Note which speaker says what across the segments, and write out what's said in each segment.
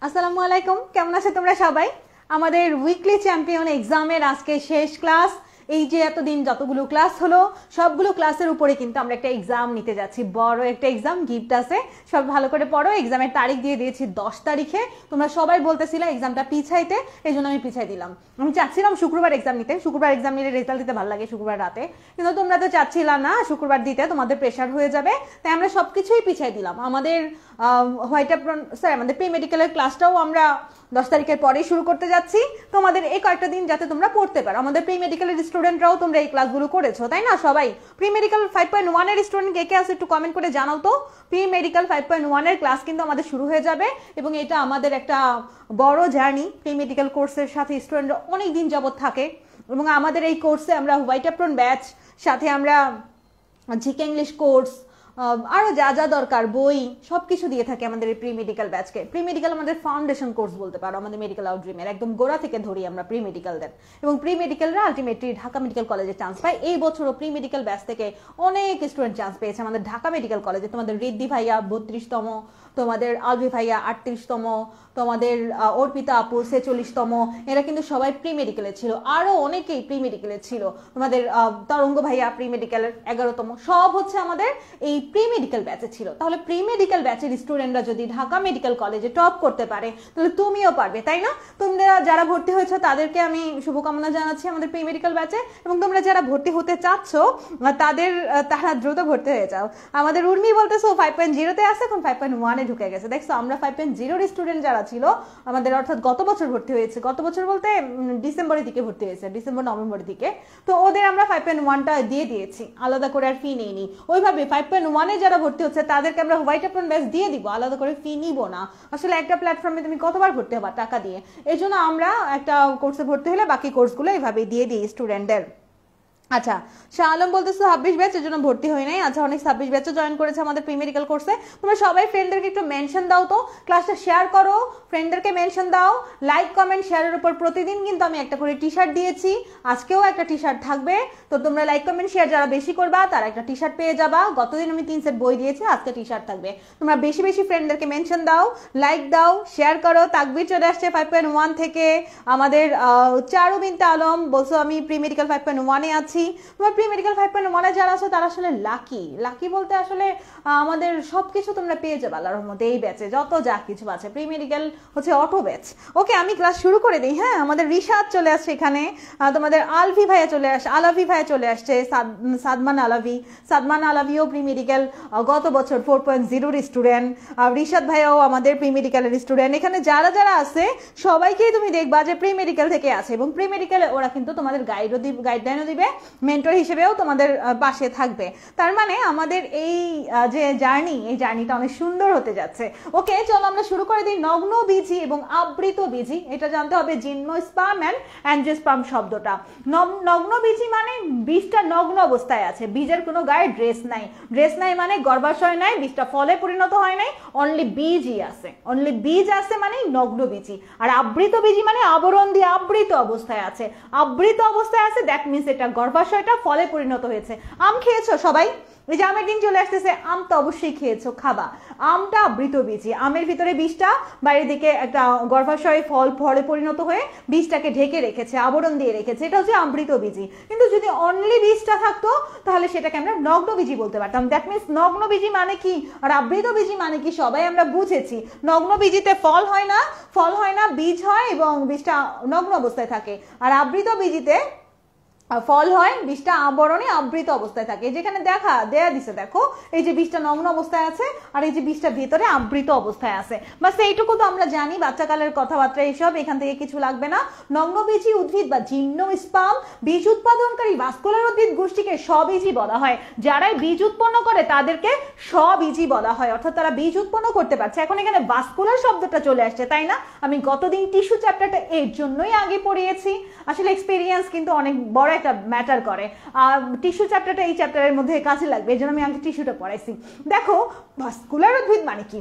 Speaker 1: আসসালামু আলাইকুম, কেমন আছো তোমরা সবাই? আমাদের উইকলি চ্যাম্পিয়ন এক্সামের আজকে শেষ ক্লাস। এই যে এতদিন যতগুলো ক্লাস হলো সবগুলো ক্লাসের উপরে কিন্তু আমরা একটা এক্সাম নিতে যাচ্ছি, বড় একটা এক্সাম, গিফট আছে। সব ভালো করে পড়ো। এক্সামের তারিখ দিয়ে দিয়েছি 10 তারিখে। তোমরা সবাই বলতেছিলে এক্সামটা পিছাইতে, এই জন্য আমি পিছাই দিলাম। আমি চাচ্ছিলাম শুক্রবার এক্সাম নিতে, শুক্রবার এক্সাম নিলে রেজাল্ট দিতে ভালো লাগে শুক্রবার রাতে, কিন্তু তোমরা তো চাচ্ছিলা না শুক্রবার দিতে, তোমাদের প্রেশার হয়ে যাবে, তাই আমরা সবকিছুই পিছাই দিলাম। আমাদের হোয়াইট অ্যাপ্রন স্যার আমাদের প্রি মেডিকেলের ক্লাসটাও আমরা 10 তারিখের পরেই শুরু করতে যাচ্ছি, তোমাদের এই কয়েকটা দিন যাতে তোমরা পড়তে পারো। আমাদের প্রি মেডিকেলের স্টুডেন্টরাও তোমরা এই ক্লাসগুলো করেছো, তাই না? সবাই প্রি মেডিকেল 5.1 এর স্টুডেন্ট কে কে আছে একটু কমেন্ট করে জানাও তো। প্রি মেডিকেল 5.1 এর ক্লাস কিন্তু আমাদের শুরু হয়ে যাবে, এবং এটা আমাদের একটা বড় জার্নি। প্রি মেডিকেল কোর্সের সাথে স্টুডেন্টরা অনেক দিন যাবত থাকে, এবং আমাদের এই কোর্সে আমরা হোয়াইট অ্যাপ্রন ব্যাচ, সাথে আমরা জিকে ইংলিশ কোর্স, আরো যা যা দরকার বই সবকিছু দিয়ে থাকে আমাদের এই প্রি মেডিকেল ব্যাচকে। প্রি মেডিকেল আমাদের ফাউন্ডেশন কোর্স বলতে পারো, আমাদের মেডিকেল আউটড্রিমের একদম গোড়া থেকে ধরি আমরা প্রি মেডিকেলদের, এবং প্রি মেডিকেলরা আলটিমেটলি ঢাকা মেডিকেল কলেজে চান্স পায়। এই বছরও প্রি মেডিকেল ব্যাচ থেকে অনেক স্টুডেন্ট চান্স পেয়েছে আমাদের ঢাকা মেডিকেল কলেজে। তোমাদের রিদ্ধি ভাইয়া 32তম, তোমাদের আলভি ভাইয়া 38তম, তোমাদের অর্পিতা আপু 46তম, এরা কিন্তু সবাই প্রি মেডিকেলে ছিল। আরো অনেকেই প্রি মেডিকেলে ছিল, তোমাদের তরঙ্গ ভাইয়া প্রি মেডিকেলের 11তম, সব হচ্ছে আমাদের এই প্রি মেডিকেল ব্যাচে ছিল। তাহলে প্রি মেডিকেল ব্যাচের স্টুডেন্টরা যদি ঢাকা মেডিকেল কলেজে টপ করতে পারে, তাহলে তুমিও পারবে, তাই না? তোমরা যারা ভর্তি হয়েছো তাদেরকে আমি শুভকামনা জানাচ্ছি আমাদের প্রি মেডিকেল ব্যাচে, এবং তোমরা যারা ভর্তি হতে চাচ্ছ তারা দ্রুত ভর্তি হয়ে যাও। আমাদের উর্মি বলতেছো 5.0 আছে, এখন 5.1 ঢুকে গেছে। দেখছো আমরা 5.0 স্টুডেন্ট যারা ছিল আমাদের, অর্থাৎ গত বছর ভর্তি হয়েছে, গত বছর বলতে ডিসেম্বরের দিকে ভর্তি হয়েছে, ডিসেম্বর নভেম্বরের দিকে, তো ওদের আমরা 5.1টা দিয়ে দিয়েছি, আলাদা করে আর ফি নেইনি। ওইভাবে 5.1 যারা ভর্তি হচ্ছে তাদেরকে আমরা হোয়াইট অ্যাপ্রন ব্যাচ দিয়ে দিব, আলাদা করে ফি নিব না। আসলে একটা প্ল্যাটফর্মে তুমি কতবার ভর্তি হবা টাকা দিয়ে, এই জন্য আমরা একটা কোর্সে ভর্তি হলে বাকি কোর্সগুলো এইভাবে দিয়ে দিই স্টুডেন্টদের। আচ্ছা, শাহ আলম বলতেছো 26 ব্যাচ, এর জন্য ভর্তি হয় নাই। আচ্ছা, অনেক 26 ব্যাচে জয়েন করেছে আমাদের প্রি মেডিকেল কোর্সে। তোমরা সবাই ফ্রেন্ডদেরকে একটু মেনশন দাও তো, ক্লাসটা শেয়ার করো, ফ্রেন্ডদেরকে মেনশন দাও। লাইক কমেন্ট শেয়ারের উপর প্রতিদিন কিন্তু আমি একটা করে টি শার্ট দিয়েছি, আজকেও একটা টি শার্ট থাকবে। তো তোমরা লাইক কমেন্ট শেয়ার যারা বেশি করবা তারা একটা টি শার্ট পেয়ে যাবা। গতদিন আমি 3 সেট বই দিয়েছি, আজকে টি শার্ট থাকবে। তোমরা বেশি বেশি ফ্রেন্ডদেরকে মেনশন দাও, লাইক দাও, শেয়ার করো। তাকবির চলে আসছে 5.1 থেকে। আমাদের চারু বিনতে আলম বলছো আমি প্রি মেডিকেল 5.1 এ আছি। তোমার প্রি মেডিকেল 5.1 যারা আছে তারা আসলে লাকি। লাকি বলতে আসলে আমাদের সবকিছু তোমরা পেয়ে যাবে আল্লাহর রহমতে। এই ব্যাচে যত যা কিছু আছে, প্রি মেডিকেল হচ্ছে অটো ব্যাচ। ওকে, আমি ক্লাস শুরু করে দিই। হ্যাঁ, আমাদের রিশাদ চলে আসছে এখানে, তোমাদের আলভি ভাইয়া চলে আসছে, আলাভি ভাইয়া চলে আসছে, সাদমান আলাভিও প্রি মেডিকেল গত বছর 4.0 স্টুডেন্ট। রিশাদ ভাইয়াও আমাদের প্রি মেডিকেলের স্টুডেন্ট। এখানে যারা যারা আছে সবাইকেই তুমি দেখবা যে প্রি মেডিকেল থেকে আছে, এবং প্রি মেডিকেলে ওরা কিন্তু তোমাদের গাইডলাইনও দিবে, মেন্টর হিসেবেও তোমাদের পাশে থাকবে। তার মানে আমাদের এই যে জার্নি, এই জার্নিটা অনেক সুন্দর হতে যাচ্ছে। ওকে, চলো আমরা শুরু করে দিই। নগ্ন বীজি এবং আবৃত বীজি, এটা জানতে হবে জিমনোস্পার্ম এন্ড অ্যাঞ্জিওস্পার্ম শব্দটা। নগ্ন বীজি মানে বীজটা নগ্ন অবস্থায় আছে, বীজের কোনো গায়ে ড্রেস নাই। ড্রেস নাই মানে গর্ভাশয় নাই, বীজটা ফলে পরিণত হয় নাই, অনলি বীজই আছে, অনলি বীজ আছে মানে নগ্ন বীজি। আর আবৃত বীজি মানে আবরণ দিয়ে আবৃত অবস্থায় আছে, আবৃত অবস্থায় আছে, দ্যাট মিনস এটা গর্ভাশয়টা ফলে পরিণত হয়েছে। আম খেয়েছো সবাই? এই যে আমের দিন চলে আসতেছে, আম তো অবশ্যই খেয়েছো, খাবা। আমটা আবৃত বীজি, আমের ভিতরে বীজটা বাইরের দিকে একটা গর্ভাশয় ফলে পরিণত হয়ে বীজটাকে ঢেকে রেখেছে, আবরণ দিয়ে রেখেছে, এটা হচ্ছে আবৃত বীজি। কিন্তু যদি অনলি বীজটা থাকতো তাহলে সেটাকে আমরা নগ্ন বীজি বলতে পারতাম। দ্যাট মিনস নগ্ন বীজি মানে কি আর আবৃত বীজি মানে কি সবাই আমরা বুঝেছি। নগ্ন বীজিতে ফল হয় না, বীজ হয় এবং বীজটা নগ্ন অবস্থায় থাকে। আর আবৃত বীজিতে ফল হয়, বীজটা আবরণে আবৃত অবস্থায় থাকে। যেখানে দেয়া দিছে, দেখো এই যে বীজটা নগ্ন অবস্থায় আছে আর এই যে বীজটা ভিতরে আবৃত অবস্থায় আছে। বাস এইটুকু তো আমরা জানি, বাচ্চাকালের কথাবার্তা এইসব, এখান থেকে কিছু লাগবে না। নগ্নবীজি উদ্ভিদ বা জিমনোস্পার্ম বীজ উৎপাদনকারী ভাস্কুলার উদ্ভিদ গোষ্ঠীকে স্ববীজি বলা হয়। যারাই বীজ উৎপন্ন করে তাদেরকে স্ববীজি বলা হয়, অর্থাৎ তারা বীজ উৎপন্ন করতে পারছে। এখন এখানে ভাস্কুলার শব্দটা চলে আসছে, তাই না? আমি গতদিন টিস্যু চ্যাপ্টারটা এর জন্যই আগে পড়িয়েছি। আসলে এক্সপেরিয়েন্স কিন্তু অনেক বড় একটা ম্যাটার করে। টিস্যু চ্যাপ্টারটা এই চ্যাপ্টারের মধ্যে কাজে লাগবে, এই জন্য আমি আগে টিস্যুটা পড়াইছি। দেখো ভাস্কুলার উদ্ভিদ মানে কি,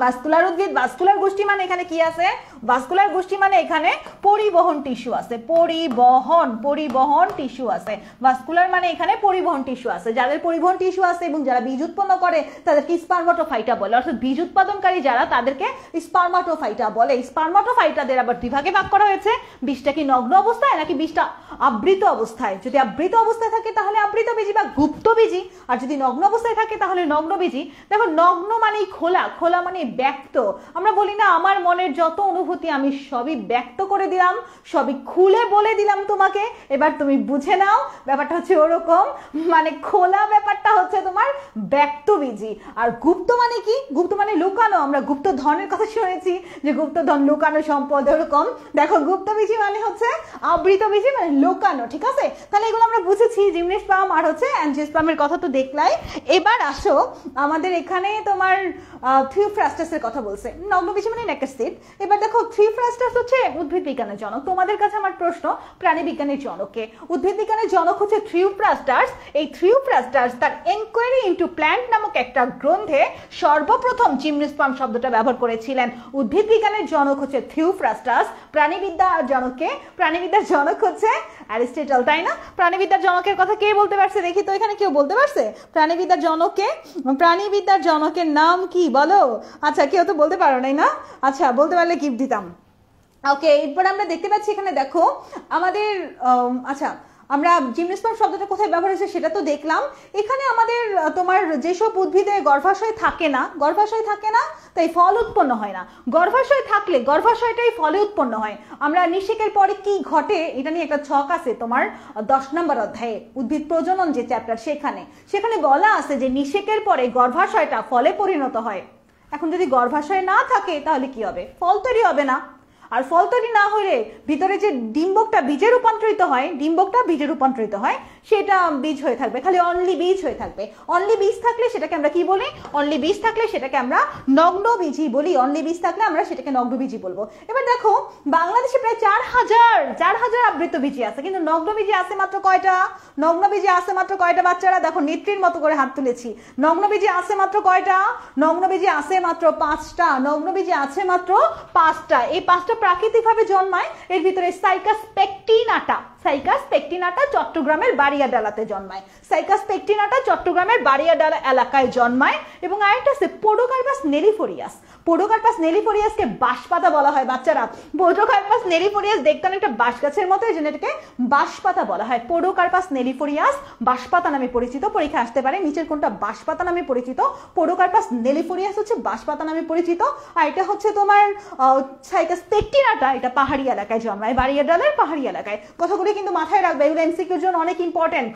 Speaker 1: ভাস্কুলার উদ্ভিদ, ভাস্কুলার গোষ্ঠী মানে এখানে কি আছে? ভাস্কুলার গোষ্ঠী মানে এখানে পরিবহন টিস্যু আছে, পরিবহন টিস্যু আছে। ভাস্কুলার মানে এখানে পরিবহন টিস্যু আছে। যাদের পরিবহন টিস্যু আছে এবং যারা বীজ উৎপন্ন করে তাদেরকে স্পার্মাটোফাইটা বলে, অর্থাৎ বীজ উৎপাদনকারী যারা তাদেরকে স্পার্মাটোফাইটা বলে। স্পার্মাটোফাইটাদের আবার দুই ভাগে ভাগ করা হয়েছে, বীজটা কি নগ্ন অবস্থায় নাকি বীজটা আবৃত অবস্থায়। যদি আবৃত অবস্থায় থাকে তাহলে আবৃতবীজী বা গুপ্তবীজী, আর যদি নগ্ন অবস্থায় থাকে তাহলে নগ্নবীজী। দেখো নগ্ন মানেই খোলা, খোলা মানে ব্যক্ত। আমরা বলি না আমার মনের যত অনুভূতি আমি সবই ব্যক্ত করে দিলাম, সবই খুলে বলে দিলাম তোমাকে, এবার তুমি বুঝে নাও। ব্যাপারটা হচ্ছে ওরকম, মানে খোলা ব্যাপারটা হচ্ছে তোমার ব্যক্তবীজী। আর গুপ্ত মানে কি? গুপ্ত মানে লুকানো। আমরা গুপ্ত ধনের কথা শুনেছি যে গুপ্ত ধন লুকানো সম্পদ, ওরকম। দেখো গুপ্তবীজী মানে হচ্ছে আবৃতবীজী মানে লুকানো, ঠিক আছে? তাহলে এগুলো আমরা বুঝেছি, জিমনোস্পার্ম আর হচ্ছে অ্যাঞ্জিওস্পার্মের কথা তো দেখলাই। এবার আসো আমাদের এখানে তোমার থিওফ্রাস্টাসের কথা বলছে, নগ্নবীজী মানে নেকেসিড। এবার দেখো থিওফ্রাস্টাস হচ্ছে উদ্ভিদ বিজ্ঞানের জনক। তোমাদের কাছে আমার প্রশ্ন, প্রাণী বিজ্ঞানের জনককে? উদ্ভিদ বিজ্ঞানের জনক হচ্ছে থিওফ্রাস্টাস। এই থিওফ্রাস্টাস তার এনকোয়ারি ইনটু প্ল্যান্ট নামক একটা গ্রন্থে সর্বপ্রথম জিমনোস্পার্ম শব্দটা ব্যবহার করেছিলেন। উদ্ভিদ বিজ্ঞানের জনক হচ্ছে থিওফ্রাস্টাস, প্রাণীবিদ্যার জনককে, প্রাণীবিদ্যার জনক হচ্ছে অ্যারিস্টটল, তাই না? প্রাণীবিদ্যার জনকের কথা কে বলতে পারছে দেখি তো, এখানে কেউ বলতে পারছে প্রাণীবিদ্যার জনককে? প্রাণীবিদ্যার জনকের নাম কি বলো? আচ্ছা কেউ তো বলতে পারো নাই না? আচ্ছা বলতে পারলে গিফট দিতাম। ওকে, এরপর আমরা দেখতে পাচ্ছি এখানে দেখো আমাদের আচ্ছা আমরা জিমনোস্পার্ম শব্দটা কোথায় ব্যবহার হয়েছে সেটা তো দেখলাম। এখানে আমাদের তোমার যেসব উদ্ভিদে গর্ভাশয় থাকে না, গর্ভাশয় থাকে না তাই ফল উৎপন্ন হয় না। গর্ভাশয় থাকলে গর্ভাশয়টাই ফলে উৎপন্ন হয়। আমরা নিষেকের পরে কি ঘটে এটা নিয়ে একটা ছক আছে তোমার 10 নম্বর অধ্যায়ে, উদ্ভিদ প্রজনন যে চ্যাপ্টার, সেখানে বলা আছে যে নিষেকের পরে গর্ভাশয়টা ফলে পরিণত হয়। এখন যদি গর্ভাশয় না থাকে তাহলে কি হবে? ফল তৈরি হবে না। আর ফল তৈরি না হলে ভিতরে যে ডিম্বকটা বীজে রূপান্তরিত হয়, ডিম্বকটা বীজে রূপান্তরিত হয়, সেটা বীজ হয়ে থাকবে, খালি অনলি বীজ হয়ে থাকবে। অনলি বীজ থাকলে সেটাকে আমরা কি বলি? অনলি বীজ থাকলে সেটাকে আমরা নগ্নবীজী বলি। অনলি বীজ থাকলে আমরা সেটাকে নগ্নবীজী বলবো। এবার দেখো বাংলাদেশে প্রায় 4000 আবৃতবীজী আছে, কিন্তু নগ্নবীজী আছে মাত্র কয়টা? নগ্নবীজী আছে মাত্র কয়টা বাচ্চারা? দেখো নেত্রীর মতো করে হাত তুলেছি। নগ্নবীজী আছে মাত্র কয়টা? নগ্নবীজী আছে মাত্র 5টা। নগ্নবীজী আছে মাত্র 5টা। এই 5টা প্রাকৃতিকভাবে জন্মায়। এর ভিতরে সাইকাস পেকটিনাটা, সাইকাস পেকটিনাটা চট্টগ্রামের বাড়িয়াডালাতে জন্মায়। সাইকাস পেকটিনাটা চট্টগ্রামের বাড়িয়াডালা এলাকায় জন্মায়। এবং আরেকটা আছে পোডোকার্পাস নেলিফোরিয়াস। পোডোকার্পাস নেলিফোরিয়াসকে বাঁশপাতা বলা হয় বাচ্চারা। পোডোকার্পাস নেলিফোরিয়াস দেখতে অনেকটা বাঁশ গাছের মতো, এই জন্য এটাকে বাঁশপাতা বলা হয়। পোডোকার্পাস নেলিফোরিয়াস বাঁশপাতা নামে পরিচিত, পরীক্ষা আসতে পারে নিচের কোনটা বাঁশপাতা নামে পরিচিত। পোডোকার্পাস নেলিফোরিয়াস হচ্ছে বাঁশপাতা নামে পরিচিত। আর এটা হচ্ছে তোমার সাইকাস পেকটিনাটা, এটা পাহাড়ি এলাকায় জন্মায়, বাড়িয়াডালের পাহাড়ি এলাকায়। কথাগুলো কিন্তু মাথায় রাখবে, এগুলো এমসিকিউর জন্য অনেক ইম্পর্টেন্ট।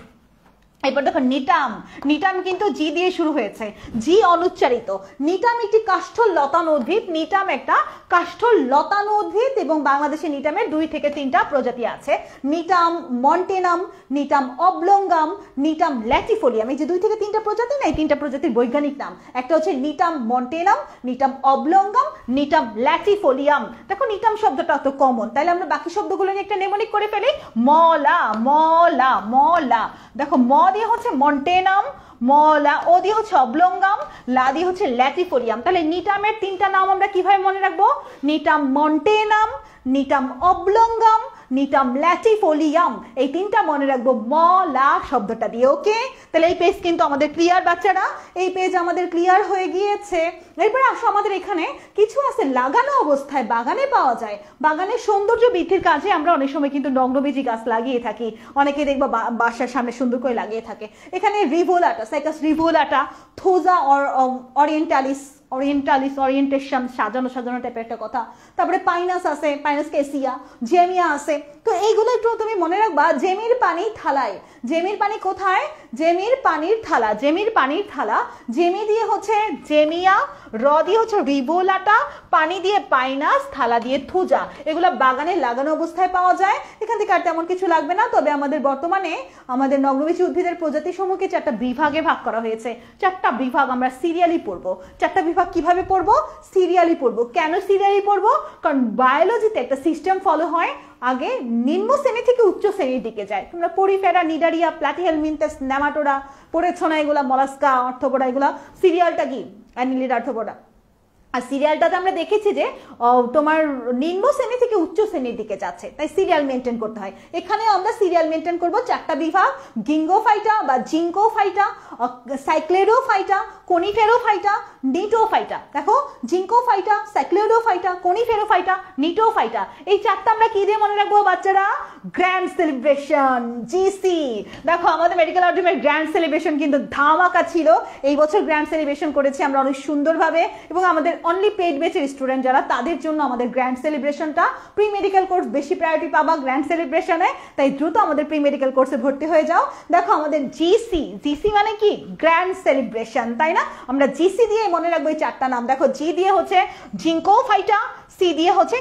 Speaker 1: এবার দেখো নিটাম, নিটাম কিন্তু জি দিয়ে শুরু হয়েছে, জি অনুচ্চারিত। নিটাম একটি কাষ্ঠল লতানো উদ্ভিদ, নিটাম একটা কাষ্ঠল লতানো উদ্ভিদ এবং বাংলাদেশে নিটামের 2 থেকে 3টা প্রজাতি আছে। নিটাম মন্টেনাম, নিটাম অবলঙ্গাম, নিটাম ল্যাটিফোলিয়াম। এই যে 2 থেকে 3টা প্রজাতি না, এই 3টা প্রজাতির বৈজ্ঞানিক নাম। একটা হচ্ছে নিটাম মন্টেনাম, নিটাম অবলঙ্গাম, নিটাম ল্যাটিফোলিয়াম। দেখো নিটাম শব্দটা তো কমন, তাহলে আমরা বাকি শব্দগুলো নিয়ে একটা নেমোনিক করে ফেলি। মলা, মলা, মলা। দেখো ম দিয়ে হচ্ছে মন্টেনাম, মলা, ও দিয়ে হচ্ছে অবলঙ্গাম, লা দিয়ে হচ্ছে ল্যাটিফোলিয়াম। তাহলে নিটামের 3টা নাম আমরা কিভাবে মনে রাখবো? নিটাম মন্টেনাম, নিটাম অবলঙ্গাম, নিটাম ল্যাটিফোলিয়াম। এই 3টা মনে রাখবো মলা শব্দটা দিয়ে। ওকে, তাহলে এই পেজ কিন্তু আমাদের ক্লিয়ার বাচ্চারা, এই পেজ আমাদের ক্লিয়ার হয়ে গিয়েছে। এরপরে আসো আমাদের এখানে কিছু আছে লাগানো অবস্থায় বাগানে পাওয়া যায়। বাগানের সৌন্দর্য বৃদ্ধির কাজে আমরা অনেক সময় কিন্তু নগ্নবীজী গাছ লাগিয়ে থাকি। অনেকে দেখবো বাসার সামনে সুন্দর করে লাগিয়ে থাকে। এখানে রিভোলাটা, সাইকাস রিভোলাটা, থোজা অরিয়েন্টালিস, ওরিয়েন্টেশন সাজানো সাজানো টাইপের একটা কথা। তারপরে পাইনাস আছে, পাইনাস কেসিয়া, জেমিয়া আছে। তো এইগুলো একটু তুমি মনে রাখবা। জেমির পানি থালায়, জেমির পানি কোথায়? জেমির পানির থালা, জেমির পানির থালা। জেমি দিয়ে হচ্ছে জেমিয়া, র দিয়ে হচ্ছে রিভোলাটা, পানি দিয়ে পাইনাস, থালা দিয়ে থুজা। এগুলো বাগানে লাগানো অবস্থায় পাওয়া যায়। এখান থেকে আর তেমন কিছু লাগবে না। তবে আমাদের বর্তমানে আমাদের নগ্নবীজী উদ্ভিদের প্রজাতি সমূহকে 4টা বিভাগে ভাগ করা হয়েছে। 4টা বিভাগ আমরা সিরিয়ালি পড়বো। 4টা বিভাগ কিভাবে পড়বো? সিরিয়ালি পড়বো। কেন সিরিয়ালি পড়বো? কারণ বায়োলজিতে একটা সিস্টেম ফলো হয়, আগে নিম্ন শ্রেণী থেকে উচ্চ শ্রেণীর দিকে যায়। তোমরা পরিফেরা, নিডারিয়া, প্লাটিহেলমিনথেস, নেমাটোডা পড়েছো না? এগুলা মলাস্কা, আর্থ্রোপোডা, এগুলা সিরিয়ালটা কি? Annelid, arthropoda. আর সিরিয়ালটাতে আমরা দেখেছি যে তোমার নিম্ন শ্রেণী থেকে উচ্চ শ্রেণীর দিকে যাচ্ছে, তাই সিরিয়াল মেনটেন করতে হয়। এখানেও আমরা সিরিয়াল মেনটেন করব, চারটা বিভাগ, গিঙ্গোফাইটা বা জিঙ্কোফাইটা, সাইক্লেডোফাইটা, কনিফেরোফাইটা, নিটোফাইটা। দেখো জিঙ্কোফাইটা, সাইক্লেডোফাইটা, কনিফেরোফাইটা, নিটোফাইটা, এই চারটা আমরা কি দিয়ে মনে রাখবো বাচ্চারা? Grand celebration, GC. দেখো আমাদের মেডিকেল অডিমের গ্র্যান্ড সেলিব্রেশন কিন্তু ধামাকা ছিল। এই বছর গ্র্যান্ড সেলিব্রেশন করেছি আমরা অনেক সুন্দরভাবে, এবং আমাদের অনলি পেড ব্যাচের স্টুডেন্ট যারা, তাদের জন্য আমাদের গ্র্যান্ড সেলিব্রেশনটা, প্রি মেডিকেল কোর্স বেশি প্রায়োরিটি পাবা গ্র্যান্ড সেলিব্রেশনে, তাই দ্রুত আমাদের প্রি মেডিকেল কোর্সে ভর্তি হয়ে যাও। দেখো আমাদের জিসি, জিসি মানে কি? গ্র্যান্ড সেলিব্রেশন, তাই না? আমরা জিসি দিয়ে মনে রাখবো এই চারটা নাম। দেখো জি দিয়ে হচ্ছে জিঙ্কোফাইটা, সি দিয়ে হচ্ছে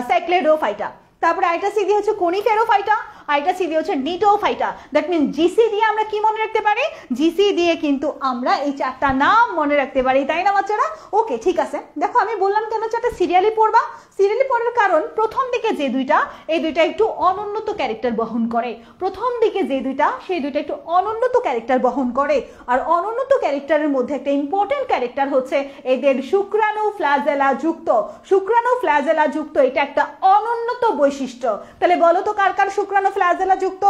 Speaker 1: সাইক্লেডোফাইটা, তারপরে আইটা সি দিয়ে হচ্ছে কনিফেরোফাইটা, আইটা সি দিয়ে হচ্ছে নিটোফাইটা। দ্যাট মিন জিসি দিয়ে আমরা কি মনে রাখতে পারি? জিসি দিয়ে কিন্তু আমরা এই চারটা নাম মনে রাখতে পারি, তাই না বাচ্চারা? ওকে, ঠিক আছে। দেখো আমি বললাম কেন চারটা সিরিয়ালি পড়বা। সিরিয়ালি পড়ার কারণ প্রথম দিকে যে দুইটা, এই দুইটা একটু অনুন্নত ক্যারেক্টার বহন করে। প্রথম দিকে যে দুইটা, সেই দুইটা একটু অনুন্নত ক্যারেক্টার বহন করে। আর অনুন্নত ক্যারেক্টারের মধ্যে একটা ইম্পর্টেন্ট ক্যারেক্টার হচ্ছে এদের শুক্রাণু ফ্ল্যাজেলা যুক্ত। শুক্রাণু ফ্ল্যাজেলা যুক্ত, এটা একটা অনুন্নত বৈশিষ্ট্য। তাহলে বলো তো কার কার শুক্রাণু ফ্ল্যাজেলা যুক্ত?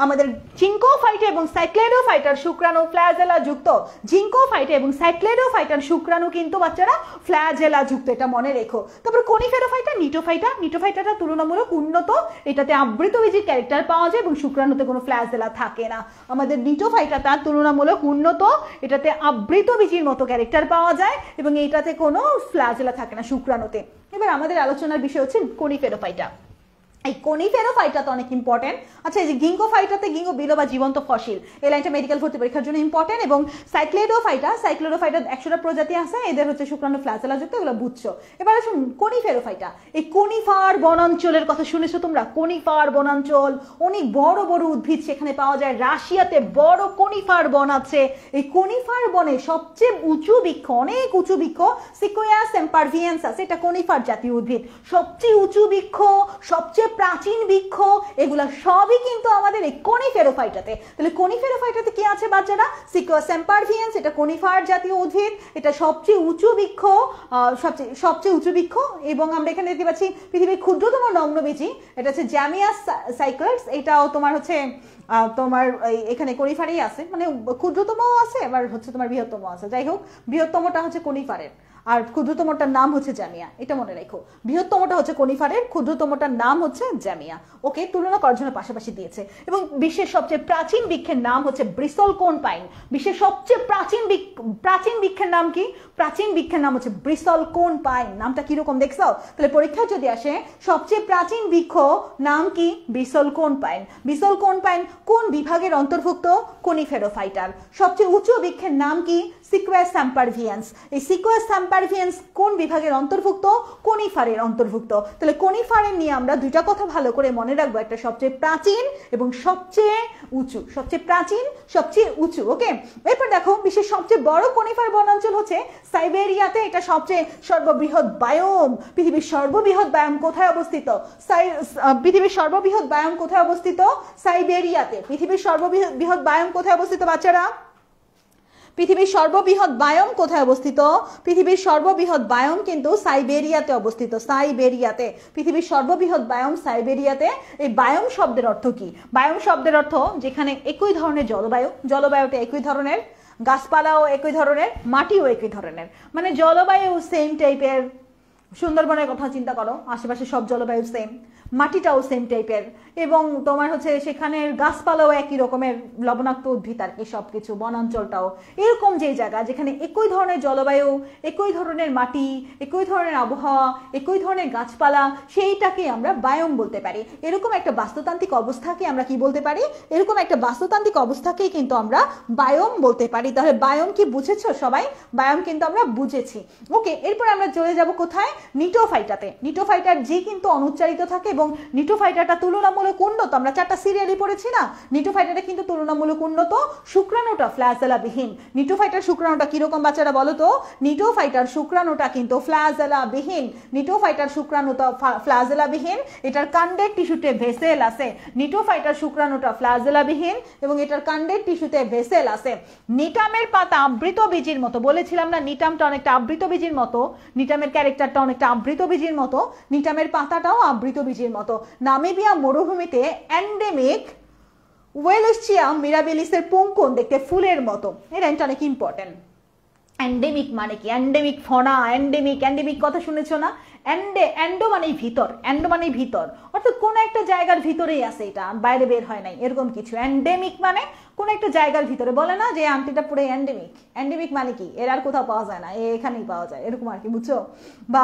Speaker 1: আমাদের জিঙ্কোফাইটা এবং সাইক্লেডোফাইটার শুক্রাণু ফ্ল্যাজেলা যুক্ত। জিঙ্কোফাইটা এবং সাইক্লেডোফাইটার শুক্রাণু কিন্তু বাচ্চারা ফ্ল্যাজেলা যুক্ত, এটা মনে রেখো। তারপর কনিফেরোফাইটা, নিটোফাইটা, নিটোফাইটাটা তুলনামূলক উন্নত, এটাতে আবৃতবীজী ক্যারেক্টার পাওয়া যায় এবং শুক্রাণুতে কোনো ফ্ল্যাজেলা থাকে না। আমাদের নিটোফাইটাটা তুলনামূলক উন্নত, এটাতে আবৃতবীজীর মতো ক্যারেক্টার পাওয়া যায় এবং এটাতে কোনো ফ্ল্যাজেলা থাকে না শুক্রাণুতে। এবার আমাদের আলোচনার বিষয় হচ্ছে কনিফেরোফাইটা। এই কনিফেরোফাইটা তো অনেক ইম্পর্টেন্ট। আচ্ছা, এই যে গিঙ্গোফাইটাতে, গিঙ্গো বিলো বা জীবন্ত ফসিল, এই লাইনটা মেডিকেল ভর্তি পরীক্ষার জন্য ইম্পর্টেন্ট। এবং সাইক্লেডোফাইটা, সাইক্লেডোফাইটা 100টা প্রজাতি আছে, এদের হচ্ছে শুক্রাণু ফ্ল্যাজেলা যুক্ত, এগুলো বুঝছো। এবার আসুন কনিফেরোফাইটা। এই কনিফার বনাঞ্চলের কথা শুনেছো তোমরা? কনিফার বনাঞ্চল, অনেক বড় বড় উদ্ভিদ সেখানে পাওয়া যায়। রাশিয়াতে বড় কনিফার বন আছে। এই কনিফার বনে সবচেয়ে উঁচু বৃক্ষ, অনেক উঁচু বৃক্ষ, সিকোয়া সেম্পারভিয়েন্সাস, এটা কনিফার জাতীয় উদ্ভিদ। সবচেয়ে উঁচু বৃক্ষ, সবচেয়ে প্রাচীন বৃক্ষ, এগুলা সবই কিন্তু আমাদের এই কনিফেরোফাইটাতে। তাহলে কনিফেরোফাইটাতে কি আছে বাচ্চারা? সিকোয়া সেম্পারভিয়েন্স, এটা কনিফার জাতীয় উদ্ভিদ, এটা সবচেয়ে উঁচু বৃক্ষ, সবচেয়ে উঁচু বৃক্ষ। এবং আমরা এখানে দেখতে পাচ্ছি পৃথিবীর ক্ষুদ্রতম নগ্নবীজী, এটা হচ্ছে জ্যামিয়া সাইকার্স, এটাও তোমার হচ্ছে তোমার এখানে কনিফারেই আছে, মানে ক্ষুদ্রতমও আছে আবার হচ্ছে তোমার বৃহত্তম আছে। যাই হোক, বৃহত্তমটা হচ্ছে কনিফারের আর ক্ষুদ্রতমটার নাম হচ্ছে জ্যামিয়া, এটা মনে রেখো। বৃহত্তমটা হচ্ছে কনিফারের, ক্ষুদ্রতমটার নাম হচ্ছে জ্যামিয়া। ওকে, তুলনা করার জন্য পাশাপাশি দিয়েছে। এবং বিশ্বের সবচেয়ে প্রাচীন বৃক্ষের নাম হচ্ছে ব্রিসল কোন পাইন। বিশ্বের সবচেয়ে প্রাচীন বৃক্ষের নাম কি? প্রাচীন বৃক্ষের নাম হচ্ছে ব্রিসল কোন পাইন। নামটা কিরকম দেখছো? তাহলে পরীক্ষা যদি আসে সবচেয়ে প্রাচীন বৃক্ষ নাম কি? ব্রিসল কোন পাইন। ব্রিসল কোন পাইন কোন বিভাগের অন্তর্ভুক্ত? কনিফেরোফাইটার। সবচেয়ে উঁচু বৃক্ষের নাম কি? সিকোয়া সেম্পারভিয়েন্স। এই সিকোয়া সেম্পারভিয়েন্স কোন বিভাগের অন্তর্ভুক্ত? কনিফারের অন্তর্ভুক্ত। তাহলে কনিফারের নিয়ে আমরা দুইটা কথা ভালো করে মনে রাখবো, একটা সবচেয়ে প্রাচীন এবং সবচেয়ে উঁচু। সবচেয়ে প্রাচীন, সবচেয়ে উঁচু। ওকে, এরপর দেখো বিশ্বের সবচেয়ে বড় কনিফার বনাঞ্চল হচ্ছে সাইবেরিয়াতে, এটা সবচেয়ে সর্ববৃহৎ বায়োম। পৃথিবীর সর্ববৃহৎ বায়োম কোথায় অবস্থিত? পৃথিবীর সর্ববৃহৎ বায়োম কোথায় অবস্থিত? সাইবেরিয়াতে। পৃথিবীর সর্ববৃহৎ বায়োম কোথায় অবস্থিত বাচ্চারা? পৃথিবীর সর্ববৃহৎ বায়োম কোথায় অবস্থিত? পৃথিবীর সর্ববৃহৎ বায়োম কিন্তু সাইবেরিয়াতে অবস্থিত। সাইবেরিয়াতে পৃথিবীর সর্ববৃহৎ বায়োম সাইবেরিয়াতে। এই বায়োম শব্দের অর্থ কি? বায়োম শব্দের অর্থ যেখানে একই ধরনের জলবায়ু, জলবায়ুটা একই ধরনের, গাছপালাও একই ধরনের, মাটিও একই ধরনের, মানে জলবায়ু সেম টাইপের। সুন্দরবনের কথা চিন্তা করো, আশেপাশে সব জলবায়ু সেম, মাটিটাও সেম টাইপের, এবং তোমার হচ্ছে সেখানের গাছপালাও একই রকমের, লবণাক্ত উদ্ভিদ আর কি সবকিছু, বনাঞ্চলটাও এরকম। যে জায়গা যেখানে একই ধরনের জলবায়ু, একই ধরনের মাটি, একই ধরনের আবহাওয়া, একই ধরনের গাছপালা, সেইটাকে আমরা বায়োম বলতে পারি। এরকম একটা বাস্তুতান্ত্রিক অবস্থাকে আমরা কি বলতে পারি? এরকম একটা বাস্তুতান্ত্রিক অবস্থাকেই কিন্তু আমরা বায়োম বলতে পারি। তাহলে বায়োম কি বুঝেছো সবাই? বায়োম কিন্তু আমরা বুঝেছি। ওকে, এরপর আমরা চলে যাব কোথায়? নিটোফাইটাতে। নিটোফাইটার জি কিন্তু অনুচ্চারিত থাকে এবং নিটোফাইটাটা তুলনামূলক উন্নত। আমরা 4টা সিরিয়ালই পড়েছি না, নিটোফাইটাটা কিন্তু তুলনামূলক উন্নত। শুক্রাণুটা ফ্ল্যাজেলাবিহীন। নিটোফাইটার শুক্রাণুটা কিরকম বাচ্চারা বলো তো? নিটোফাইটার শুক্রাণুটা কিন্তু ফ্ল্যাজেলাবিহীন। নিটোফাইটার শুক্রাণুটা ফ্ল্যাজেলাবিহীন, এটার কাণ্ডের টিস্যুতে ভেসেল আছে। নিটোফাইটার শুক্রাণুটা ফ্ল্যাজেলাবিহীন এবং এটার কাণ্ডের টিস্যুতে ভেসেল আছে। নিটামের পাতা আবৃতবীজির মতো, বলেছিলাম না নিটামটা অনেকটা আবৃতবীজির মতো, নিটামের ক্যারেক্টারটা অনেকটা আবৃতবীজির মতো, নিটামের পাতাটাও আবৃতবীজির মতো। নামিবিয়া মরুভূমিতে এন্ডেমিক ওয়েলেশিয়া মিরাবিলিসের পুংকুন দেখতে ফুলের মতো। এটা অনেক ইম্পর্টেন্ট। এন্ডেমিক মানে কি? এন্ডেমিক ফনা, এন্ডেমিক কথা শুনেছো না? এন্ডো মানে ভিতর, এন্ডো মানে ভিতর, অর্থাৎ কোন একটা জায়গার ভিতরেই আছে, এটা বাইরে বের হয় নাই, এরকম কিছু। এন্ডেমিক মানে কোন একটা জায়গার ভিতরে। বলে না যে আন্টিটা পুরো এন্ডেমিক। এন্ডেমিক মানে কি? এর আর কোথাও পাওয়া যায় না, এখানেই পাওয়া যায়, এরকম আর কি, বুঝছো? বা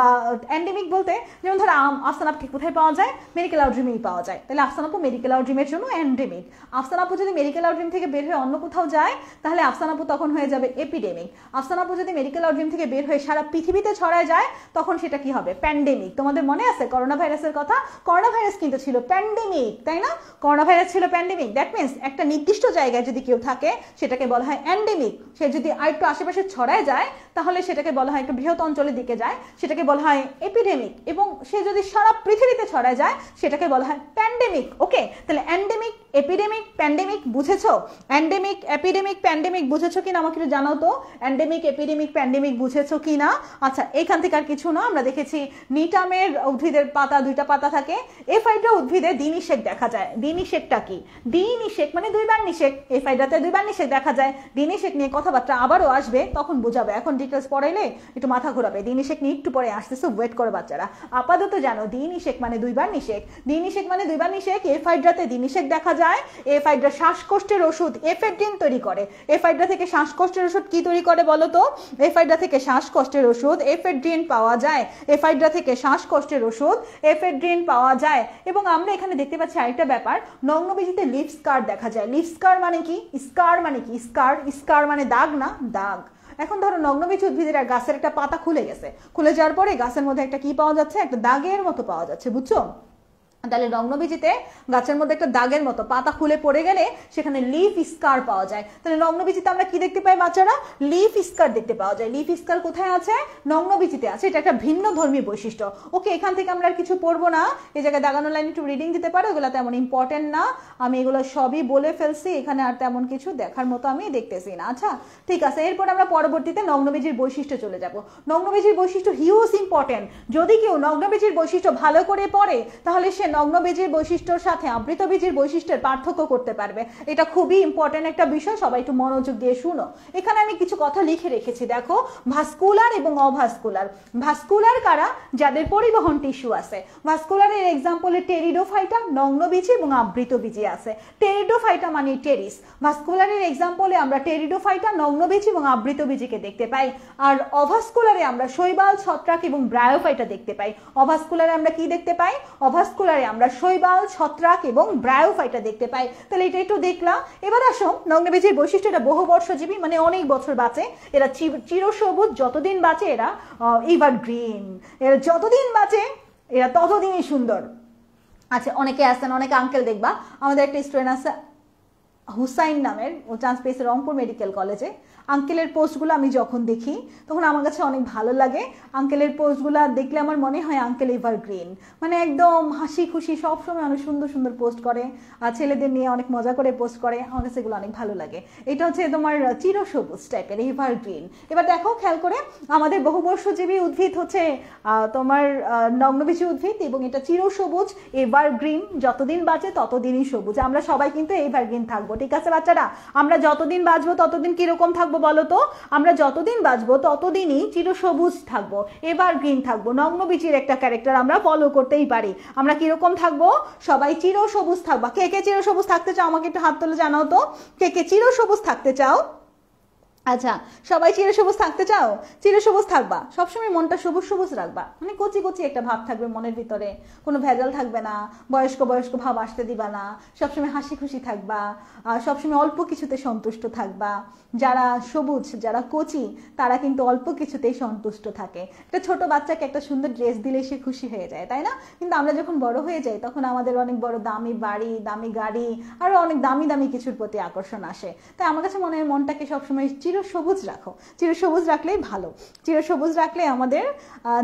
Speaker 1: এন্ডেমিক বলতে যেমন ধরো আফসান আপুকে কোথায় পাওয়া যায়? মেডিকেল আউটড্রিমেই পাওয়া যায়। তাহলে আফসান আপু মেডিকেল আউটড্রিমের জন্য এন্ডেমিক। আফসান আপু যদি মেডিকেল আউটড্রিম থেকে বের হয়ে অন্য কোথাও যায় তাহলে আফসান আপু তখন হয়ে যাবে এপিডেমিক। আফসান আপু যদি মেডিকেল আউটড্রিম থেকে বের হয়ে সারা পৃথিবীতে ছড়ায় যায় তখন সেটা কি হবে? প্যান্ডেমিক। তোমাদের মনে আছে করোনা ভাইরাসের কথা? করোনা ভাইরাস কিন্তু ছিল প্যান্ডেমিক, তাই না? করোনা ভাইরাস ছিল প্যান্ডেমিক। দ্যাট মিনস একটা নির্দিষ্ট জায়গায় যদি কেউ থাকে সেটাকে বলা হয় এন্ডেমিক। সে যদি আরেকটু আশেপাশে ছড়ায় যায় তাহলে সেটাকে বলা হয়, একটু বৃহৎ অঞ্চলের দিকে যায় সেটাকে বলা হয় এপিডেমিক। এবং সে যদি সারা পৃথিবীতে ছড়ায় যায় সেটাকে বলা হয় প্যান্ডেমিক। ওকে, তাহলে এন্ডেমিক, এপিডেমিক, প্যান্ডেমিক বুঝেছো? এন্ডেমিক, এপিডেমিক, প্যান্ডেমিক বুঝেছো কিনা আমাকে একটু জানাও তো। এন্ডেমিক, এপিডেমিক, প্যান্ডেমিক বুঝেছো কিনা? আচ্ছা, এখান থেকে আর কিছু না, আমরা দেখেছি নিটামের উদ্ভিদের পাতা 2টা পাতা থাকে। এফাইড্রা উদ্ভিদে দ্বিনিষেক দেখা যায়। দ্বিনিষেকটা কি? দ্বিনিষেক মানে 2বার নিষেক। এফাইড্রাতে 2বার নিষেক দেখা যায়। দ্বিনিষেক নিয়ে কথাবার্তা আবারও আসবে, তখন বোঝাবে। এখন ডিটেলস পড়াইলে একটু মাথা ঘোরাবে। দ্বিনিষেক নিয়ে একটু পরে আসতেছে, ওয়েট করো বাচ্চারা। আপাতত জানো দ্বিনিষেক মানে 2বার নিষেক। দ্বিনিষেক মানে 2বার নিষেক। এফাইড্রাতে দ্বিনিষেক দেখা যায়। এফাইড্রা শ্বাসকষ্টের ওষুধ এফেড্রিন তৈরি করে। এফাইড্রা থেকে শ্বাসকষ্টের ওষুধ কি তৈরি করে বলো তো? এফাইড্রা থেকে শ্বাসকষ্টের ওষুধ এফেড্রিন পাওয়া যায়। এফাইড্রা থেকে শ্বাসকষ্টের ওষুধ এফেড্রিন পাওয়া যায়। এবং আমরা এখানে দেখতে পাচ্ছি আরেকটা ব্যাপার, নগ্নবীজিতে লিফ স্কার দেখা যায়। লিফ স্কার মানে কি? স্কার মানে কি? স্কার মানে দাগ না, দাগ। এখন ধরো নগ্নবীজ উদ্ভিদের গাছের একটা পাতা খুলে গেছে, খুলে যাওয়ার পরে গাছের মধ্যে একটা কি পাওয়া যাচ্ছে? একটা দাগের মতো পাওয়া যাচ্ছে, বুঝছো? তাহলে নগ্নবীজিতে গাছের মধ্যে একটা দাগের মতো পাতা খুলে পড়ে গেলে সেখানে লিফ স্কার পাওয়া যায়। তাহলে নগ্নবীজিতে আমরা কি দেখতে পাই বাচ্চারা? লিফ স্কার দেখতে পাওয়া যায়। লিফ স্কার কোথায় আছে? নগ্নবীজিতে আছে। এটা একটা ভিন্ন ধর্মী বৈশিষ্ট্য। ওকে, এখান থেকে আমরা আর কিছু পড়বো না। এই জায়গায় দাগানো লাইন একটু রিডিং দিতে পারো, এগুলো তেমন ইম্পর্টেন্ট না। আমি এগুলো সবই বলে ফেলছি, এখানে আর তেমন কিছু দেখার মতো আমি দেখতেছি না। আচ্ছা ঠিক আছে, এরপর আমরা পরবর্তীতে নগ্নবীজির বৈশিষ্ট্য চলে যাব। নগ্নবীজির বৈশিষ্ট্য হিউজ ইম্পর্টেন্ট। যদি কেউ নগ্নবীজির বৈশিষ্ট্য ভালো করে পড়ে তাহলে সে নগ্নবীজির বৈশিষ্ট্যের সাথে আবৃতবীজির বৈশিষ্ট্যের পার্থক্য করতে পারবে। এটা খুবই ইম্পর্টেন্ট একটা বিষয়, সবাই একটু মনোযোগ দিয়ে শুনো। এখানে আমি কিছু কথা লিখে রেখেছি, দেখো। ভাস্কুলার এবং অভাস্কুলার। ভাস্কুলার কারা? যাদের পরিবহন টিস্যু আছে। ভাস্কুলারের এক্সাম্পলে টেরিডোফাইটা, নগ্নবীজি এবং আবৃতবীজি আছে। টেরিডোফাইটা মানে টেরিস। ভাস্কুলারের এক্সাম্পলে আমরা টেরিডোফাইটা, নগ্নবীজি এবং আবৃতবীজিকে দেখতে পাই। আর অভাস্কুলারে আমরা শৈবাল, ছত্রাক এবং ব্রায়োফাইটা দেখতে পাই। অভাস্কুলারে আমরা কি দেখতে পাই? অভাস্কুলারে আমরা শৈবাল, ছত্রাক এবং ব্রায়োফাইটা দেখতে পাই। তাহলে এটা একটু দেখলাম। এবার আসো নগ্নবীজির বৈশিষ্ট্য, এটা বহুবর্ষজীবী মানে অনেক বছর বাঁচে। এরা চিরসবুজ, যতদিন বাঁচে এরা এভারগ্রিন। এরা যতদিন বাঁচে এরা ততদিনই সুন্দর। আচ্ছা, অনেকে আছেন, অনেকে আঙ্কেল দেখবা, আমাদের একটা স্টুডেন্ট আছে হুসাইন নামের, ও চান্স পেয়েছে রংপুর মেডিকেল কলেজে। আঙ্কেলের পোস্টগুলো আমি যখন দেখি তখন আমার কাছে অনেক ভালো লাগে। আঙ্কেলের পোস্টগুলো দেখলে আমার মনে হয় আঙ্কেল এভারগ্রিন, মানে একদম হাসি খুশি, সবসময় অনেক সুন্দর সুন্দর পোস্ট করে, আর ছেলেদের নিয়ে অনেক মজা করে পোস্ট করে। আমার কাছে এগুলো অনেক ভালো লাগে। এটা হচ্ছে তোমার চিরসবুজ টাইপের, এভারগ্রিন। এবার দেখো খেয়াল করে, আমাদের বহুবর্ষজীবী উদ্ভিদ হচ্ছে তোমার নগ্নবীজি উদ্ভিদ, এবং এটা চিরসবুজ এভারগ্রিন, যতদিন বাঁচে ততদিনই সবুজ। আমরা সবাই কিন্তু এভারগ্রিন থাকবো, ঠিক আছে বাচ্চারা? আমরা যতদিন বাঁচবো ততদিন কিরকম থাকবো বলো তো? আমরা যতদিন বাঁচবো ততদিনই চিরসবুজ থাকবো, এভারগ্রিন থাকবো। নগ্নবীজির একটা ক্যারেক্টার আমরা ফলো করতেই পারি। আমরা কিরকম থাকবো? সবাই চিরসবুজ থাকবো। কে কে চিরসবুজ থাকতে চাও আমাকে একটু হাত তুলে জানাও তো। কে কে চিরসবুজ থাকতে চাও? আচ্ছা, সবাই চিরসবুজ থাকতে চাও? চিরসবুজ থাকবা, সবসময় মনটা সবুজ সবুজ রাখবা, মানে কচি কচি একটা ভাব থাকবে মনের ভিতরে, কোনো ভেজাল থাকবে না, বয়স্ক বয়স্ক ভাব আসতে দিবা না, সবসময় হাসি খুশি থাকবা, সবসময় অল্প কিছুতে সন্তুষ্ট থাকবা। যারা সবুজ, যারা কচি, তারা কিন্তু অল্প কিছুতেই সন্তুষ্ট থাকে। একটা ছোট বাচ্চাকে একটা সুন্দর ড্রেস দিলে সে খুশি হয়ে যায়, তাই না? কিন্তু আমরা যখন বড় হয়ে যাই তখন আমাদের অনেক বড় দামি বাড়ি, দামি গাড়ি, আরো অনেক দামি দামি কিছুর প্রতি আকর্ষণ আসে। তাই আমার কাছে মনে হয় মনটাকে সবসময় চিরসবুজ রাখো, চিরসবুজ রাখলেই ভালো, চিরসবুজ রাখলে আমাদের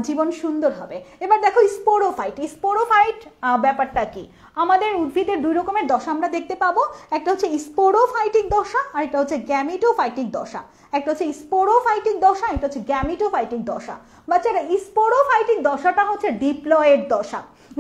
Speaker 1: জীবন সুন্দর হবে। এবার দেখো স্পোরোফাইট। স্পোরোফাইট ব্যাপারটা কি? আমাদের উদ্ভিদের দুই রকমের দশা আমরা দেখতে পাবো, একটা হচ্ছে স্পোরোফাইটিক দশা আর একটা হচ্ছে গ্যামিটোফাইটিক দশা। একটা হচ্ছে স্পোরোফাইটিক দশা, এটা হচ্ছে গ্যামিটোফাইটিক দশা। বাচ্চারা, স্পোরোফাইটিক দশাটা হচ্ছে ডিপ্লয়েড দশা।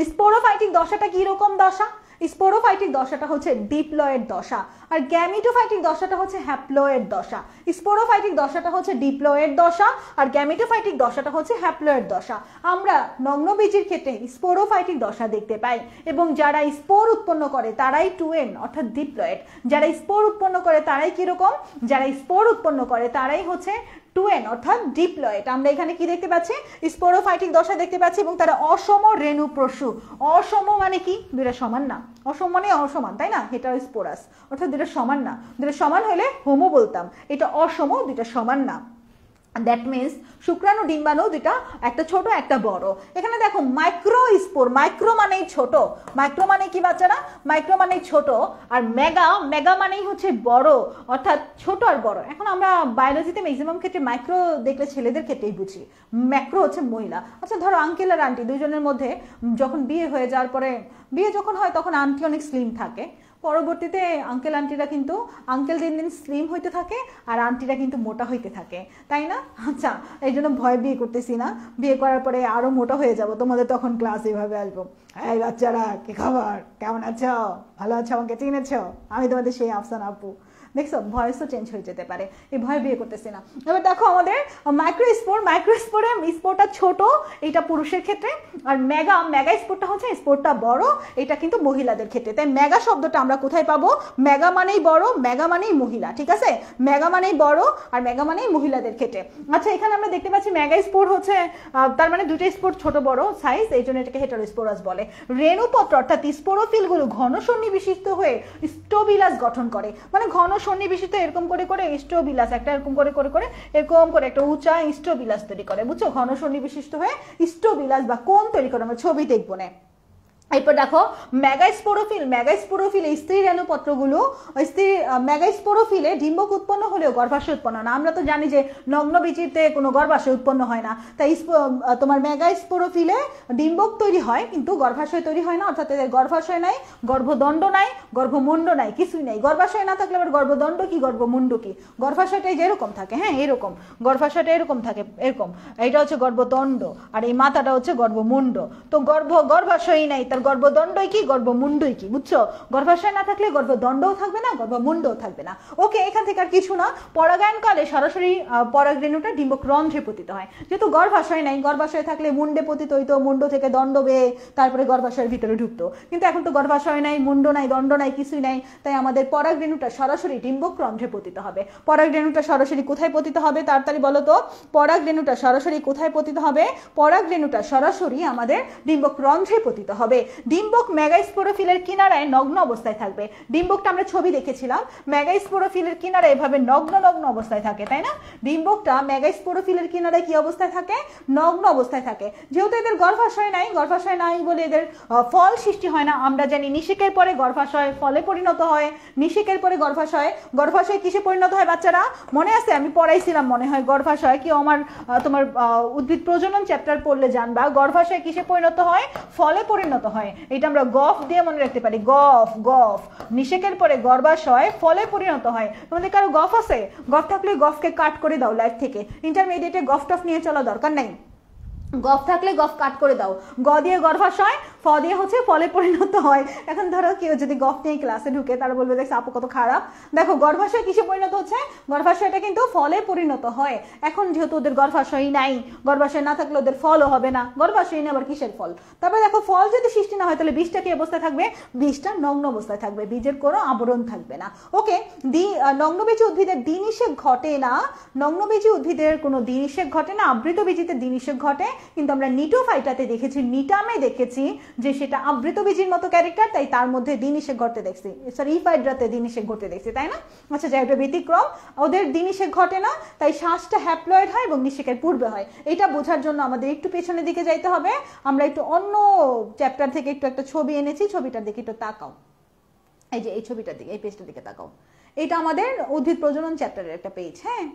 Speaker 1: স্পোরোফাইটিক দশাটা কি রকম দশা? স্পোরোফাইটিক দশাটা হচ্ছে ডিপ্লয়েড দশা, আর গ্যামিটোফাইটিক দশাটা হচ্ছে হ্যাপ্লয়েড দশা। স্পোরোফাইটিক দশাটা হচ্ছে ডিপ্লয়েড দশা আর গ্যামিটোফাইটিক দশাটা হচ্ছে হ্যাপ্লয়েড দশা। আমরা নগ্নবীজির ক্ষেত্রে স্পোরোফাইটিক দশা দেখতে পাই, এবং যারা স্পোর উৎপন্ন করে তারাই 2n অর্থাৎ ডিপ্লয়েড। যারা স্পোর উৎপন্ন করে তারাই কিরকম? যারা স্পোর উৎপন্ন করে তারাই হচ্ছে 2n অর্থাৎ ডিপ্লয়েড। আমরা এখানে কি দেখতে পাচ্ছি? স্পোরোফাইটিক দশা দেখতে পাচ্ছি, এবং তারা অসম রেণুপ্রসূ। অসম মানে কি? দুইটা সমান না। অসম মানে অসমান, তাই না? হেটারোস্পোরাস অর্থাৎ দুইটা সমান না। দুইটা সমান হলে হোমো বলতাম, এটা অসম, দুইটা সমান না। দ্যাট মিনস শুক্রাণু ডিম্বাণু দুইটা, একটা ছোট একটা বড়। এখানে দেখো মাইক্রো স্পোর, মাইক্রো মানেই ছোট। মাইক্রো মানে কি বাচ্চারা? মাইক্রো মানেই ছোট, আর মেগা, মেগা মানেই হচ্ছে বড়, অর্থাৎ ছোট আর বড়। এখন আমরা বায়োলজিতে ম্যাক্সিমাম ক্ষেত্রে মাইক্রো দেখলে ছেলেদের ক্ষেত্রেই বুঝি, ম্যাক্রো হচ্ছে মহিলা। আচ্ছা ধরো আঙ্কেল আর আন্টি দুইজনের মধ্যে যখন বিয়ে হয়ে যাওয়ার পরে, বিয়ে যখন হয় তখন আন্টি অনেক স্লিম থাকে, পরবর্তীতে আঙ্কেল আন্টিরা কিন্তু, আঙ্কেল দিন দিন স্লিম হইতে থাকে আর আন্টিরা কিন্তু মোটা হইতে থাকে, তাই না? আচ্ছা, এই জন্য ভয় বিয়ে করতেছি না, বিয়ে করার পরে আরো মোটা হয়ে যাব, তোমাদের তখন ক্লাস এইভাবে আসবো, এই বাচ্চারা কি খবর, কেমন আছো, ভালো আছো, আমাকে চিনেছো, আমি তোমাদের সেই আফসানা আপু। দেখছো, ভয়েসও চেঞ্জ হয়ে যেতে পারে, এই ভয় বিয়ে করতেছি না। এবার দেখো আমাদের মাইক্রোস্পোর, মাইক্রোস্পোরে স্পোরটা ছোট, এটা পুরুষের ক্ষেত্রে, আর মেগা, মেগা স্পোরটা হচ্ছে স্পোরটা বড়, এটা কিন্তু মহিলাদের ক্ষেত্রে। তাই মেগা শব্দটা আমরা কোথায় পাবো? মেগা মানেই বড়, মেগা মানেই মহিলা, ঠিক আছে? মেগা মানেই বড় আর মেগা মানেই মহিলাদের ক্ষেত্রে। আচ্ছা, এখানে আমরা দেখতে পাচ্ছি মেগা স্পোর হচ্ছে, তার মানে দুইটা স্পোর ছোট বড় সাইজ, এই জন্য এটাকে হেটারোস্পোরাস বলে। রেণুপত্র অর্থাৎ স্পোরোফিলগুলো ঘন সন্নিবিষ্ট হয়ে স্টোবিলাস গঠন করে, মানে ঘন সন্নিবেশিত এরকম করে করে স্টোবিলাস, একটা এরকম করে করে করে এরকম করে একটা উঁচা স্টোবিলাস তৈরি করে, বুঝছো? ঘন সন্নিবেশিত হয়ে স্টোবিলাস বা কোন তৈরি করে, আমরা ছবি দেখবো না। এরপর দেখো মেগাস্পোরোফিল, মেগাস্পোরোফিলে স্ত্রী রেণুপত্রগুলো, স্ত্রী মেগাস্পোরোফিলে ডিম্বক উৎপন্ন হলেও গর্ভাশয় উৎপন্ন না। আমরা তো জানি যে নগ্নবীজিতে কোনো গর্ভাশয় উৎপন্ন হয় না, তাই তোমার মেগাস্পোরোফিলে ডিম্বক তৈরি হয় কিন্তু গর্ভাশয় তৈরি হয় না, অর্থাৎ এদের গর্ভাশয় নাই, গর্ভদণ্ড নাই, গর্ভমুণ্ড নাই, কিছুই নাই। গর্ভাশয় না থাকলে আবার গর্ভদণ্ড কি, গর্ভমুণ্ড কি? গর্ভাশয়টাই যেরকম থাকে, হ্যাঁ এরকম, গর্ভাশয়টা এরকম থাকে, এরকম, এটা হচ্ছে গর্ভদণ্ড, আর এই মাথাটা হচ্ছে গর্ভমুণ্ড। তো গর্ভাশয় নাই, তার গর্ভদণ্ডই কি, গর্ভমুণ্ডই কি, বুঝছো? গর্ভাশয় না থাকলে গর্ভদণ্ডও থাকবে না, গর্ভমুণ্ডও থাকবে না। ওকে, এখান থেকে আর কিছু না। পরাগায়নকালে সরাসরি পরাগরেণুটা ডিম্বক রন্ধ্রে পতিত হয়, যেহেতু গর্ভাশয় নাই, গর্ভাশয় থাকলে মুন্ডে পতিত হইতো, মুন্ড থেকে দণ্ড বেয়ে তারপরে গর্ভাশয়ের ভিতরে ঢুকতো, কিন্তু এখন তো গর্ভাশয় নাই, মুন্ড নাই, দণ্ড নাই, কিছুই নাই, তাই আমাদের পরাগরেণুটা সরাসরি ডিম্বক রন্ধ্রে পতিত হবে। পরাগরেণুটা সরাসরি কোথায় পতিত হবে, তাড়াতাড়ি বলো তো? পরাগরেণুটা সরাসরি কোথায় পতিত হবে? পরাগরেণুটা সরাসরি আমাদের ডিম্বক রন্ধ্রে পতিত হবে। ডিম্বক মেগাস্পোরোফিলের কিনারায় নগ্ন অবস্থায় থাকবে। ডিম্বকটা আমরা ছবি দেখেছিলাম, মেগাস্পোরোফিলের কিনারায় এভাবে নগ্ন নগ্ন অবস্থায় থাকে, তাই না? ডিম্বকটা মেগাস্পোরোফিলের কিনারায় কি অবস্থায় থাকে? নগ্ন অবস্থায় থাকে। যেহেতু এদের গর্ভাশয় নাই, গর্ভাশয় নাই বলে এদের ফল সৃষ্টি হয় না। আমরা জানি নিষেকের পরে গর্ভাশয় ফলে পরিণত হয়, নিষেকের পরে গর্ভাশয়, গর্ভাশয় কিসে পরিণত হয় বাচ্চারা? মনে আছে, আমি পড়াইছিলাম মনে হয় গর্ভাশয়, কি আমার তোমার উদ্ভিদ প্রজনন চ্যাপ্টার পড়লে জানবা, গর্ভাশয় কিসে পরিণত হয়? ফলে পরিণত হয়। এটা আমরা গফ দিয়ে মনে রাখতে পারি, গফ, গফ। নিষেকের পরে গর্ভাশয় ফলে পরিণত হয়। তোমাদের কারো গফ আছে? গফ থাকলে গফকে কাট করে দাও লাইফ থেকে, ইন্টারমিডিয়েটে গফ টফ নিয়ে চলা দরকার নাই। গফ থাকলে গফ কাট করে দাও, গ দিয়ে গর্ভাশয়, ফ দিয়ে হচ্ছে ফলে পরিণত হয়। এখন ধরো কেউ যদি গফ নিয়ে ক্লাসে ঢুকে তারা বলবে দেখো আপু কত খারাপ, দেখো গর্ভাশয় কিসে পরিণত হচ্ছে, গর্ভাশয়টা কিন্তু ফলে পরিণত হয়। এখন যেহেতু ওদের গর্ভাশয় নাই, গর্ভাশয় না থাকলে ওদের ফলও হবে না, গর্ভাশয় নেই আবার কিসের ফল। তারপরে দেখো ফল যদি সৃষ্টি না হয় তাহলে বীজটা কি অবস্থায় থাকবে, বীজটা নগ্ন অবস্থায় থাকবে, বীজের কোনো আবরণ থাকবে না। ওকে, নগ্নবীজী উদ্ভিদের দ্বিনিষেক ঘটে না, নগ্নবীজী উদ্ভিদের কোনো দ্বিনিষেক ঘটে না, আবৃতবীজিতে দ্বিনিষেক ঘটে। কিন্তু আমরা নিটোফাইটাতে দেখেছি, নিটামে দেখেছি যে সেটা আবৃতবীজির মতো ক্যারেক্টার, তাই তার মধ্যে দ্বিনিষেক ঘটতে দেখছি, সরি ইফাইড্রাতে দ্বিনিষেক ঘটতে দেখছি, তাই না? আচ্ছা যাই, ওটা ব্যতিক্রম, ওদের দ্বিনিষেক ঘটে না, তাই শ্বাসটা হ্যাপ্লয়েড হয় এবং নিষেকের পূর্বে হয়। এটা বোঝার জন্য আমাদের একটু পেছনের দিকে যাইতে হবে। আমরা একটু অন্য চ্যাপ্টার থেকে একটু একটা ছবি এনেছি, ছবিটার দিকে একটু তাকাও, এই যে এই ছবিটার দিকে, এই পেজটার দিকে তাকাও। এটা আমাদের উদ্ভিদ প্রজনন চ্যাপ্টারের একটা পেজ। হ্যাঁ,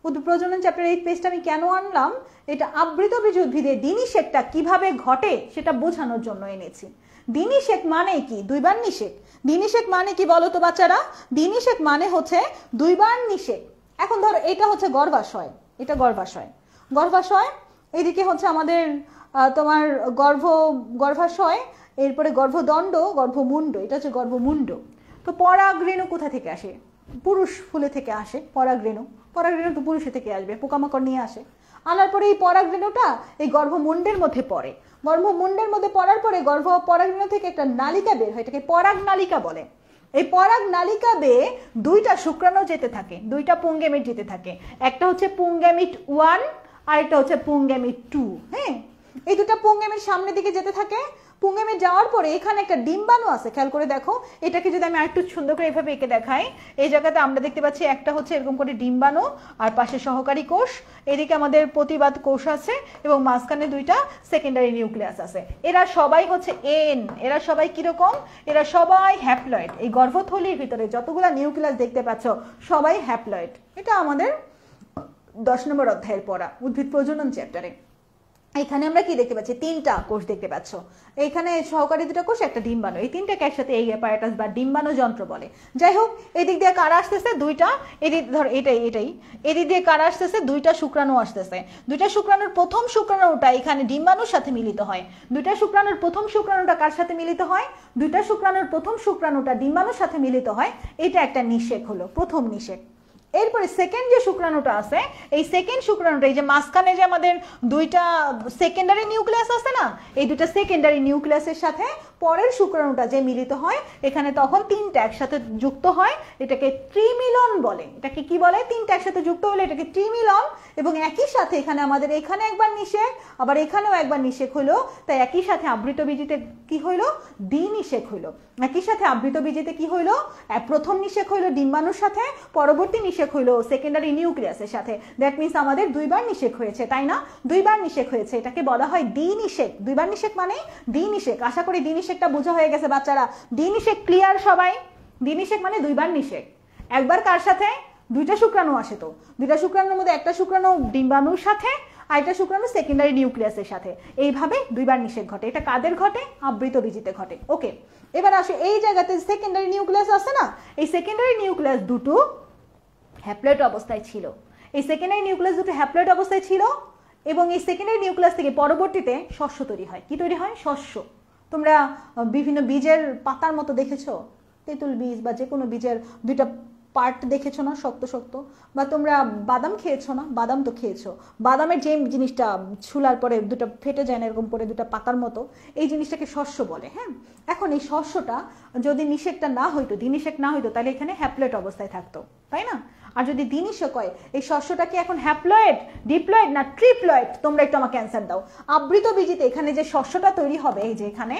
Speaker 1: উদ্ভিদ প্রজনন চ্যাপ্টারের এই পেজটা আমি কেন আনলাম, এটা আবৃতবীজ উদ্ভিদে দ্বিনিষেকটা কিভাবে ঘটে সেটা বোঝানোর জন্য এনেছি। দ্বিনিষেক মানে কি? দুইবার নিষেক। দ্বিনিষেক মানে কি বলো তো বাচ্চারা? দ্বিনিষেক মানে হচ্ছে দুইবার নিষেক। এখন ধরো এটা হচ্ছে গর্ভাশয়, এটা গর্ভাশয়, গর্ভাশয়, এদিকে হচ্ছে আমাদের তোমার গর্ভাশয়, এরপরে গর্ভদণ্ড, গর্ভমুণ্ড, এটা হচ্ছে গর্ভমুণ্ড। তো পরাগরেণু কোথা থেকে আসে? পুরুষ ফুলে থেকে আসে পরাগরেণু, পরাগরেণু তো পুরুষে থেকে আসবে, পোকামাকড় নিয়ে আসে। আনার পরে এই পরাগরেণুটা এই গর্ভমুণ্ডের মধ্যে পড়ে, গর্ভমুণ্ডের মধ্যে পড়ার পরে পরাগরেণু থেকে একটা নালিকা বের হয়, এটাকে পরাগ নালিকা বলে। এই পরাগ নালিকা বেয়ে দুইটা শুক্রাণু যেতে থাকে, দুইটা পুংগেমিট যেতে থাকে, একটা হচ্ছে পুংগেমিট 1 আর একটা হচ্ছে পুংগেমিট 2। হ্যাঁ, এই দুটা পুংগেমিট সামনের দিকে যেতে থাকে। পুংগেমিট যাওয়ার পরে এখানে একটা ডিম্বাণু আছে, খেয়াল করে দেখো। এটাকে যদি আমি আরেকটু সুন্দর করে এভাবে এঁকে দেখাই, এই জায়গাতে আমরা দেখতে পাচ্ছি একটা হচ্ছে এরকম করে ডিম্বাণু, আর পাশে সহকারী কোষ, এদিকে আমাদের প্রতিবাদ কোষ আছে, এবং মাঝখানে দুইটা সেকেন্ডারি নিউক্লিয়াস আছে। এরা সবাই হচ্ছে এরা সবাই কিরকম? এরা সবাই হ্যাপ্লয়েড। এই গর্ভথলির ভিতরে যতগুলা নিউক্লিয়াস দেখতে পাচ্ছ সবাই হ্যাপ্লয়েড। এটা আমাদের 10 নম্বর অধ্যায়ের পড়া উদ্ভিদ প্রজনন চ্যাপ্টারে। এখানে আমরা কি দেখতে পাচ্ছি? 3টা কোষ দেখতে পাচ্ছ। এখানে সহকারী 2টা কোষ, একটা ডিম্বাণু, এই 3টাকে একসাথে এই অ্যাপারেটাস বা ডিম্বাণু যন্ত্র বলে। যাই হোক, এদিক দিয়ে কারা আসতেছে? দুইটা, এদিক ধর এটাই এদিক দিয়ে কারা আসতেছে? দুইটা শুক্রাণু আসতেছে। দুইটা শুক্রাণুর প্রথম শুক্রাণুটা এখানে ডিম্বাণুর সাথে মিলিত হয়। দুইটা শুক্রাণুর প্রথম শুক্রাণুটা কার সাথে মিলিত হয়? দুইটা শুক্রাণুর প্রথম শুক্রাণুটা ডিম্বাণুর সাথে মিলিত হয়। এটা একটা নিষেক হলো, প্রথম নিষেক। এরপরে সেকেন্ড যে শুক্রাণুটা আছে, এই সেকেন্ড শুক্রাণুটা, এই যে মাঝখানে যে আমাদের দুইটা সেকেন্ডারি নিউক্লিয়াস আছে না, এই দুইটা সেকেন্ডারি নিউক্লিয়াসের সাথে পরের শুক্রাণুটা যে মিলিত হয়, এখানে তখন 3টা একসাথে যুক্ত হয়, এটাকে ত্রিমিলন বলে। এটাকে কি বলে? 3টা একসাথে যুক্ত হলে এটাকে ত্রিমিলন। এবং একই সাথে এখানে আমাদের এখানে একবার নিষেক, আবার এখানেও একবার নিষেক হলো, তাই একই সাথে আবৃতবীজিতে কি হইলো? দ্বিনিষেক হইলো। একই সাথে আবৃতবীজিতে কি হইলো? প্রথম নিষেক হইলো ডিম্বাণুর সাথে, পরবর্তী নিষেক হইলো সেকেন্ডারি নিউক্লিয়াসের সাথে। দ্যাট মিনস আমাদের দুইবার নিষেক হয়েছে, তাই না? দুইবার নিষেক হয়েছে, এটাকে বলা হয় দ্বিনিষেক। দুইবার নিষেক মানে দ্বিনিষেক। আশা করি দ্বিনিষেকটা বোঝা হয়ে গেছে বাচ্চারা। দ্বিনিষেক ক্লিয়ার সবাই? দ্বিনিষেক মানে দুইবার নিষেক। একবার কার সাথে? দুইটা শুক্রাণু আসে, তো দুইটা শুক্রাণুর মধ্যে একটা শুক্রাণু ডিম্বাণুর সাথে আর একটা শুক্রাণু সেকেন্ডারি নিউক্লিয়াসের সাথে, এইভাবে দুইবার নিষেক ঘটে। এটা কাদের ঘটে? আবৃতবীজিতে ঘটে। ওকে, এবার আসে এই জায়গাতে সেকেন্ডারি নিউক্লিয়াস আছে না, এই সেকেন্ডারি নিউক্লিয়াস দুটো হ্যাপ্লয়েড অবস্থায় ছিল। এই সেকেন্ডারি নিউক্লিয়াস দুটো হ্যাপ্লয়েড অবস্থায় ছিল, এবং এই সেকেন্ডারি নিউক্লিয়াস থেকে পরবর্তীতে শস্য তৈরি হয়। কি তৈরি হয়? শস্য। তোমরা বিভিন্ন বীজের পাতার মতো দেখেছো, তেঁতুল বীজ বা যে কোনো বীজের দুইটা পার্ট দেখেছো না, শক্ত শক্ত? বা তোমরা বাদাম খেয়েছো না? বাদাম তো খেয়েছো। বাদামের যে জিনিসটা ছুলার পরে দুটো ফেটে যায় না, এরকম করে দুটো পাতার মতো, এই জিনিসটাকে শস্য বলে। হ্যাঁ, এখন এই শস্যটা যদি নিষেকটা না হইতো, দ্বিনিষেক না হইতো, তাহলে এখানে হ্যাপ্লয়েড অবস্থায় থাকতো, তাই না? আর যদি দ্বিনিষেক হয়, এই শস্যটা কি এখন হ্যাপ্লয়েড, ডিপ্লয়েড না ট্রিপ্লয়েড? তোমরা একটু আমাকে অ্যান্সার দাও। আবৃতবীজিতে এখানে যে শস্যটা তৈরি হবে, এই যে এখানে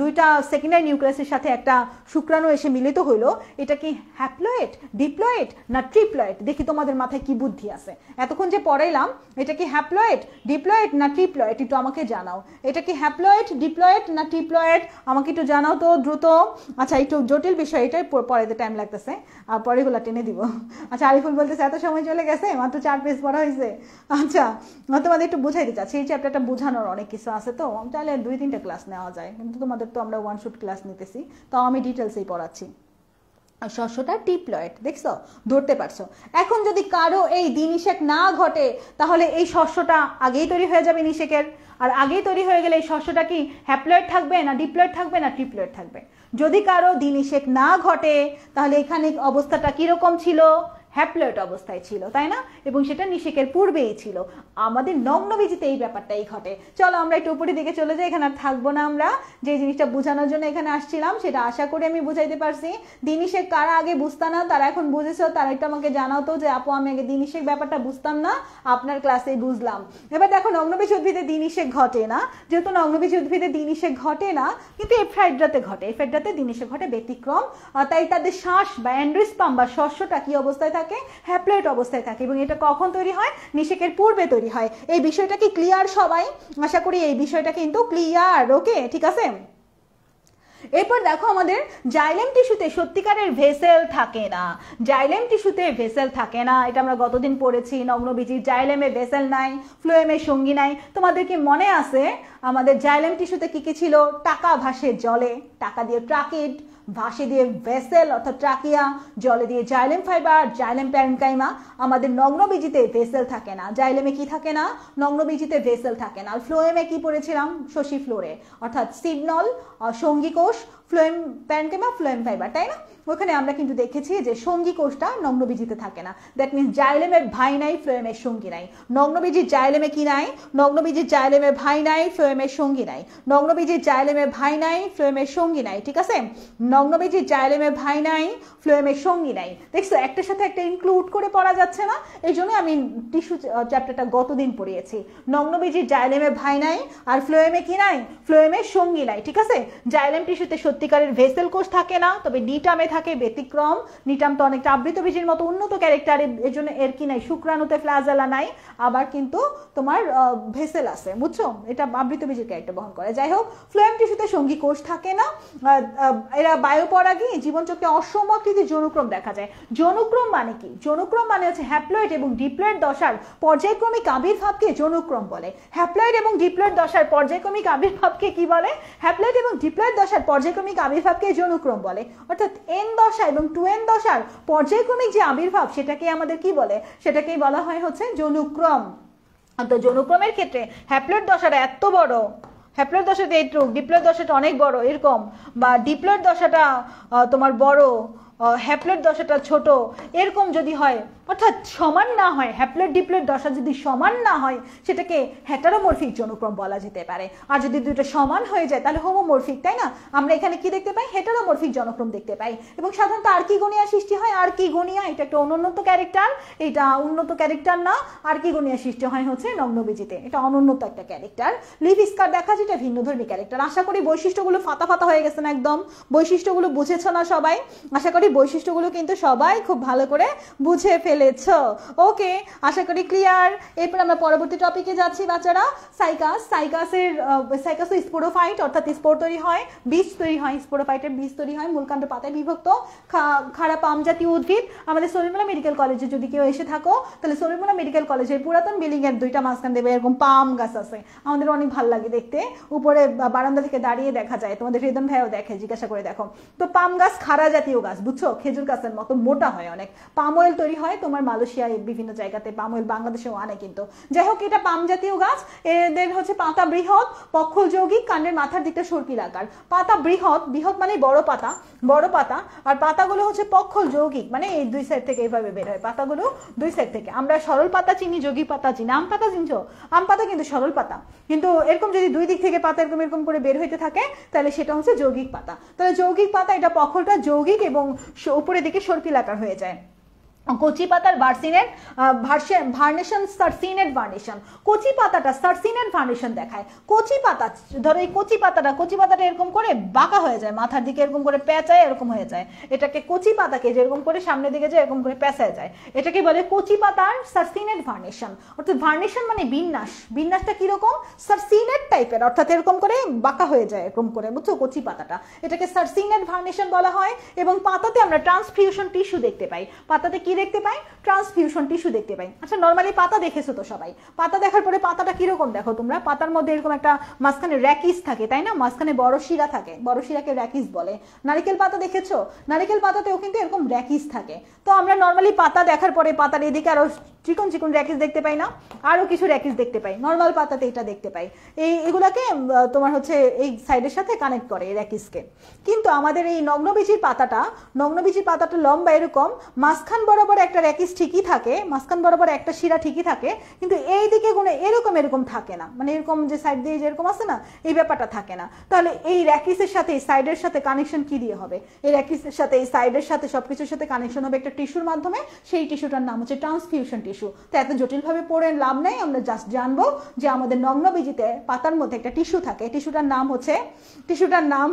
Speaker 1: দুইটা সেকেন্ডারি নিউক্লিয়াসের সাথে একটা শুক্রাণু এসে মিলিত হইলো, এটা কি হ্যাপ্লয়েড, ডিপ্লয়েড না ট্রিপ্লয়েড? দেখি তোমাদের মাথায় কি বুদ্ধি আছে। এতক্ষণ যে পড়াইলাম, এটা কি হ্যাপ্লয়েড, ডিপ্লয়েড না ট্রিপ্লয়েড? একটু আমাকে জানাও। এটা কি হ্যাপ্লয়েড, ডিপ্লয়েড না ট্রিপ্লয়েড? আমাকে একটু জানাও তো দ্রুত। আচ্ছা, একটু জটিল বিষয়, এটাই পড়াইতে টাইম লাগতেছে, আর পরেগুলা টেনে দিব। আচ্ছা, আরিফুল বলতেছে এত সময় চলে গেছে, মাত্র 4 পেজ পড়া হয়েছে। আচ্ছা, তোমাদের একটু বুঝাইতে চাচ্ছি, এই চ্যাপ্টারটা বোঝানোর অনেক কিছু আছে, তো চাইলে 2-3টা ক্লাস নেওয়া যায়, কিন্তু তোমাদের তো আমরা 1 শট ক্লাস নিতেছি, তাও আমি ডিটেলসেই পড়াচ্ছি। শস্যটা ডিপ্লয়েড, দেখছো? ধরতে পারছো? এখন যদি কারো এই দ্বিনিষেক না ঘটে, তাহলে এই শস্যটা আগেই তৈরি হয়ে যাবে নিষেকের। আর আগেই তৈরি হয়ে গেলে এই শস্যটা কি হ্যাপ্লয়েড থাকবে না ডিপ্লয়েড থাকবে না ট্রিপ্লয়েড থাকবে? যদি কারো দিনিশেক না ঘটে তাহলে এখানে অবস্থাটা কিরকম ছিল? হ্যাপ্লয়েড অবস্থায় ছিল, তাই না? এবং সেটা নিষেকের পূর্বেই ছিল। আমাদের নগ্নবীজিতে এই ব্যাপারটাই ঘটে। চলো আমরা একটু উপরের দিকে চলে যাই, এখানে আর থাকবো না। আমরা যে জিনিসটা বোঝানোর জন্য এখানে আসছিলাম সেটা আশা করি আমি বুঝাইতে পারছি। দিনিশেক কারা আগে বুঝতা না তারা এখন বুঝেছো, তারা একটু আমাকে জানাও তো যে আপু আমি আগে দিনিশেক ব্যাপারটা বুঝতাম না, আপনার ক্লাসেই বুঝলাম। এবার দেখো নগ্নবীজ উদ্ভিদে দিনিশেক ঘটে না, যেহেতু নগ্নবীজ উদ্ভিদে দিনিশেক ঘটে না, কিন্তু এফ্রাইড্রাতে ঘটে। এফ্রাইড্রাতে দিনিশেক ঘটে ব্যতিক্রম, তাই তাদের শ্বাস বা অ্যান্ড্রোস্পার্ম বা শস্যটা কি অবস্থায় থাকে? হ্যাপ্লয়েড অবস্থায় থাকে। এবং এটা কখন তৈরি হয়? নিষেকের পূর্বে তৈরি হয়। এই বিষয়টা কি ক্লিয়ার সবাই? আশা করি এই বিষয়টা কিন্তু ক্লিয়ার। ওকে, ঠিক আছে। এরপর দেখো আমাদের জাইলেম টিস্যুতে সত্যিকারের ভেসেল থাকে না। জাইলেম টিস্যুতে ভেসেল থাকে না, এটা আমরা গতদিন পড়েছি। নগ্নবীজির জাইলেমে ভেসেল নাই, ফ্লোয়েমের সঙ্গী নাই। তোমাদের কি মনে আছে আমাদের জাইলেম টিস্যুতে কি কি ছিল? টাকা ভাসে জলে, টাকা দিয়ে ট্রাকিড, ভাসে দিয়ে ভেসেল অর্থাৎ ট্রাকিয়া, জলে দিয়ে জাইলেম ফাইবার, জাইলেম প্যারেনকাইমা। আমাদের নগ্নবীজিতে ভেসেল থাকে না। জাইলেমে কি থাকে না? নগ্নবীজিতে ভেসেল থাকে না। আর ফ্লোয়েমে কি পড়েছিলাম? শশী ফ্লোরে অর্থাৎ সিগনল, সঙ্গী কোষ, ফ্লোয়েম প্যারেনকাইমা, ফ্লোয়েম ফাইবার, তাই না? ওখানে আমরা কিন্তু দেখেছি যে সঙ্গী কোষটা নগ্নবীজিতে থাকে না। দ্যাট মিনস জাইলেমের ভাই নাই, ফ্লোয়েমের সঙ্গী নাই। নগ্নবীজির জাইলেমে কি নাই? নগ্নবীজির জাইলেমের ভাই নাই, ফ্লোয়েমের সঙ্গী নাই। নগ্নবীজির জাইলেমের ভাই নাই, ফ্লোয়েমের সঙ্গী নাই, ঠিক আছে? নগ্নবীজির জাইলেমের ভাই নাই, ফ্লোয়েমের সঙ্গী নাই। দেখছো একটার সাথে একটা ইনক্লুড করে পড়া যাচ্ছে না? এই জন্য আমি টিস্যু চ্যাপ্টারটা গতদিন পড়িয়েছি। নগ্নবীজির জাইলেমের ভাই নাই আর ফ্লোয়েমে কি নাই? ফ্লোয়েমের সঙ্গী নাই, ঠিক আছে? জাইলেম টিস্যুতে সত্যিকারের ভেসেল কোষ থাকে না, তবে নিটামে থাকে ব্যতিক্রম। নিটাম তো অনেকটা আবৃত বীজের মতো উন্নত ক্যারেক্টার, এর জন্য এর কি নাই? শুক্রাণুতে ফ্লাজেলা নাই, আবার কিন্তু তোমার ভেসেল আছে, বুঝছো? এটা আবৃত বীজের ক্যারেক্টার বহন করে। যাই হোক, ফ্লোয়েম টিস্যুতে সঙ্গী কোষ থাকে না। এরা বায়ুপরাগী, জীবনচক্রে অসমাকৃতি যৌনক্রম দেখা যায়। যৌনক্রম মানে কি? যৌনক্রম মানে হচ্ছে হ্যাপ্লয়েড এবং ডিপ্লয়েড দশার পর্যায়ক্রমিক আবির্ভাবকে যৌনক্রম বলে। হ্যাপ্লয়েড এবং ডিপ্লয়েড দশার পর্যায়ক্রমিক আবির্ভাবকে কি বলে? হ্যাপ্লয়েড এবং ডিপ্লয়েড দশার পর্যায়ক্রমিক আবির্ভাবকে যৌনক্রম বলে। অর্থাৎ এন দশা এবং 2n দশার পর্যায়ক্রমিক যে আবির্ভাব সেটাকে আমাদের কি বলে? সেটাকেই বলা হয় হচ্ছে যৌনক্রম। তো যৌনক্রমের ক্ষেত্রে হ্যাপ্লয়েড দশাটা এত বড়, হ্যাপ্লয়েড দশাটা এইটুক, ডিপ্লয়েড দশাটা অনেক বড় এরকম, বা ডিপ্লয়েড দশাটা তোমার বড়, হ্যাপ্লয়েড দশাটা ছোট, এরকম যদি হয়, অর্থাৎ সমান না হয়, হ্যাপ্লয়েড ডিপ্লয়েড দশা যদি সমান না হয় সেটাকে হেটারোমরফিক যৌনক্রম বলা যেতে পারে। আর যদি দুটো সমান হয়ে যায় তাহলে হোমোমরফিক, তাই না? আমরা এখানে কি দেখতে পাই? হেটারোমরফিক যৌনক্রম দেখতে পাই। এবং সাধারণত আর্কিগোনিয়া সৃষ্টি হয়। আর্কিগোনিয়া এটা একটা অনুন্নত ক্যারেক্টার, এটা উন্নত ক্যারেক্টার না। আর্কিগোনিয়া সৃষ্টি হয় হচ্ছে নগ্নবীজিতে, এটা অনুন্নত একটা ক্যারেক্টার। লিভ স্কার দেখা যেটা ভিন্নধর্মী ক্যারেক্টার। আশা করি বৈশিষ্ট্যগুলো ফাতা ফাতা হয়ে গেছে না একদম? বৈশিষ্ট্যগুলো বুঝেছো না সবাই? আশা করি বৈশিষ্ট্যগুলো কিন্তু সবাই খুব ভালো করে বুঝে ফেলেছো। ওকে, আশা করি ক্লিয়ার। এরপর আমরা পরবর্তী টপিকে যাচ্ছি বাচ্চারা। সাইকাস। সাইকাস স্পোরোফাইট অর্থাৎ স্পোর তৈরি হয়, বীজ তৈরি হয়, স্পোরোফাইটের বীজ তৈরি হয়, মূলকাণ্ড পাতায় বিভক্ত, খাড়া পাম জাতীয় উদ্ভিদ। আমাদের সলিমুল্লাহ মেডিকেল কলেজে যদি কেউ এসে থাকো তাহলে সলিমুল্লাহ মেডিকেল কলেজের পুরাতন বিল্ডিং এর দুইটা মাঝখান দেবে এরকম পাম গাছ আছে, আমাদের অনেক ভালো লাগে দেখতে। উপরে বারান্দা থেকে দাঁড়িয়ে দেখা যায়, তোমাদের হৃদন ভাইও দেখে, জিজ্ঞাসা করে দেখো। তো পাম গাছ খাড়া জাতীয় গাছ, বুঝছো? খেজুর গাছের মতো মোটা হয় অনেক। পাম অয়েল তৈরি হয় তোমার মালয়েশিয়ায় বিভিন্ন জায়গাতে, পাম অয়েল বাংলাদেশেও আনে কিন্তু। যাই হোক, এটা পাম জাতীয় গাছ। এদের হচ্ছে পাতা বৃহৎ, পক্ষল যৌগিক, কাণ্ডের মাথার দিকটা সর্পিল আকার। পাতা বৃহৎ, বৃহৎ মানে বড় পাতা, বড় পাতা। আর পাতাগুলো হচ্ছে পক্ষল যৌগিক, মানে এই দুই সাইড থেকে এইভাবে বের হয় পাতাগুলো, দুই সাইড থেকে। আমরা সরল পাতা চিনি, যৌগিক পাতা চিনি। আম পাতা চিনছো? আম পাতা কিন্তু সরল পাতা, কিন্তু এরকম যদি দুই দিক থেকে পাতা এরকম এরকম করে বের হইতে থাকে তাহলে সেটা হচ্ছে যৌগিক পাতা। তাহলে যৌগিক পাতা, এটা পক্ষলটা যৌগিক এবং উপরের দিকে সর্পিল আকার হয়ে যায়। কচি পাতার ভার্নেশন, সার্সিনেট ভার্নেশন। কচি পাতাটা সার্সিনেট ভার্নেশন দেখায়। কচি পাতা, ধরো এই কচি পাতাটা এরকম করে বাঁকা হয়ে যায়, মাথার দিকে এরকম করে পেঁচায় এরকম হয়ে যায়। এটাকে কচি পাতাকে যেরকম করে সামনের দিকে যায় এরকম করে পেঁচায় যায়, এটাকে বলে কচি পাতার সার্সিনেট ভার্নেশন। অর্থাৎ ভার্নেশন মানে বিন্যাস, বিন্যাসটা কিরকম? সার্সিনেট টাইপের, অর্থাৎ এরকম করে বাঁকা হয়ে যায় এরকম করে, বুঝছো? কচি পাতাটা, এটাকে সার্সিনেট ভার্নেশন বলা হয়। এবং পাতাতে আমরা ট্রান্সফিউশন টিস্যু দেখতে পাই। পাতাতে কি দেখতে পাই? ট্রান্সফিউশন টিস্যু দেখতে পাই। আচ্ছা, নরমালি পাতা দেখেছো তো সবাই? পাতা দেখার পরে পাতাটা কিরকম দেখো তোমরা? পাতার মধ্যে এরকম একটা মাঝখানে র্যাকিস থাকে, তাই না? মাঝখানে বড় শিরা থাকে, বড় শিরাকে র্যাকিস বলে। নারিকেল পাতা দেখেছো? নারিকেল পাতাতেও কিন্তু এরকম র্যাকিস থাকে। তো আমরা নরমালি পাতা দেখার পরে পাতার এদিকে আরো চিকন চিকন র্যাকিস দেখতে পাই না, আরো কিছু র্যাকিস দেখতে পাই, নর্মাল পাতাতে এটা দেখতে পাই। এগুলাকে তোমার হচ্ছে এই সাইডের সাথে কানেক্ট করে এই র্যাকিসকে। কিন্তু আমাদের এই নগ্নবীজির পাতাটা লম্বা এরকম, মাঝখান বরাবর একটা র্যাকিস ঠিকই থাকে, মাঝখান বরাবর একটা শিরা ঠিকই থাকে, কিন্তু এই দিকে কোনো এরকম থাকে না, মানে এরকম যে সাইড দিয়ে যেরকম আছে না, এই ব্যাপারটা থাকে না। তাহলে এই র্যাকিসের সাথে এই সাইডের সাথে কানেকশন কি দিয়ে হবে? এই র্যাকিসের সাথে এই সাইডের সাথে সবকিছুর সাথে কানেকশন হবে একটা টিস্যুর মাধ্যমে। সেই টিস্যুটার নাম হচ্ছে ট্রান্সফিউশন টিস্যু। তো এত জটিলভাবে পড়ে লাভ নাই, আমরা জাস্ট জানবো যে আমাদের নগ্নবীজিতে পাতার মধ্যে একটা টিস্যু থাকে, টিস্যুটার নাম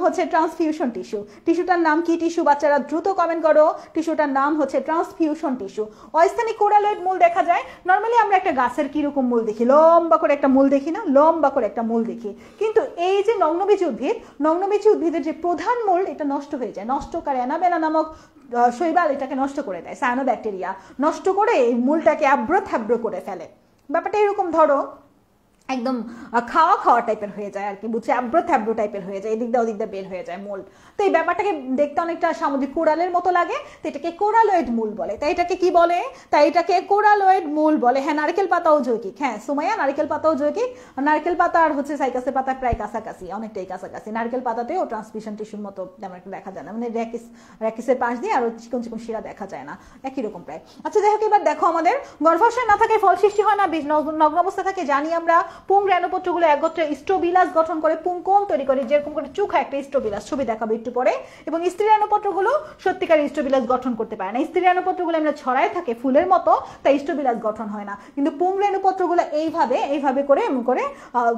Speaker 1: হচ্ছে ট্রান্সফিউশন টিস্যু। টিস্যুটার নাম কি টিস্যু? বাচ্চারা দ্রুত কমেন্ট করো। টিস্যুটার নাম হচ্ছে ট্রান্সফিউশন টিস্যু। অস্থানিক কোরালয়েড মূল দেখা যায়। নর্মালি আমরা একটা গাছের কিরকম মূল দেখি, লম্বা করে একটা মূল দেখি না, লম্বা করে একটা মূল দেখি। কিন্তু এই যে নগ্নবীজি উদ্ভিদের যে প্রধান মূল, এটা নষ্ট হয়ে যায়, নষ্টকারী অ্যানাবেনা নামক শৈবাল এটাকে নষ্ট করে দেয়, সায়ানোব্যাকটেরিয়া নষ্ট করে এই মূলটাকে আব্র করে ফেলে। ব্যাপারটা এরকম ধরো একদম খাওয়া টাইপের হয়ে যায় আর কি, বুঝছে, আব্রো টাইপের হয়ে যায়, এদিক দিয়ে ওদিক দিয়ে বের হয়ে যায় মূল। তো এই ব্যাপারটাকে দেখতে অনেকটা সামুদ্রিক কোরালের মতো লাগে, তো এটাকে কোরালয়েড মূল বলে। তাই এটাকে কি বলে? তাই এটাকে কোরালয়েড মূল বলে। হ্যাঁ, নারকেল পাতাও যৌগিক। হ্যাঁ সুমাইয়া, নারকেল পাতাও যৌগিক। নারকেল পাতা আর হচ্ছে সাইকাসের পাতা প্রায় কাছাকাছি, অনেকটাই কাছাকাছি। নারকেল পাতাতেও ট্রান্সমিশন টিস্যুর মতো তেমন একটা দেখা যায় না, মানে র্যাকিসের পাশ দিয়ে আরো চিকন চিকন শিরা দেখা যায় না, একই রকম প্রায়। আচ্ছা যাই হোক, এবার দেখো আমাদের গর্ভাশয় না থাকে ফল সৃষ্টি হয় না, নগ্ন অবস্থা থাকে জানি আমরা। পুং রেণুপত্রগুলো একত্রে স্টোবিলাস গঠন করে, পুং কোম তৈরি করে, যেরকম করে চোখা একটা স্টোবিলাস, ছবি দেখাবো একটু পরে। এবং স্ত্রী রেণুপত্রগুলো সত্যিকার স্টোবিলাস গঠন করতে পারে না। স্ত্রী রেণুপত্রগুলো আমরা ছড়ায় থাকে ফুলের মতো, তাই স্টোবিলাস গঠন হয় না। কিন্তু পুং রেণুপত্রগুলো এইভাবে করে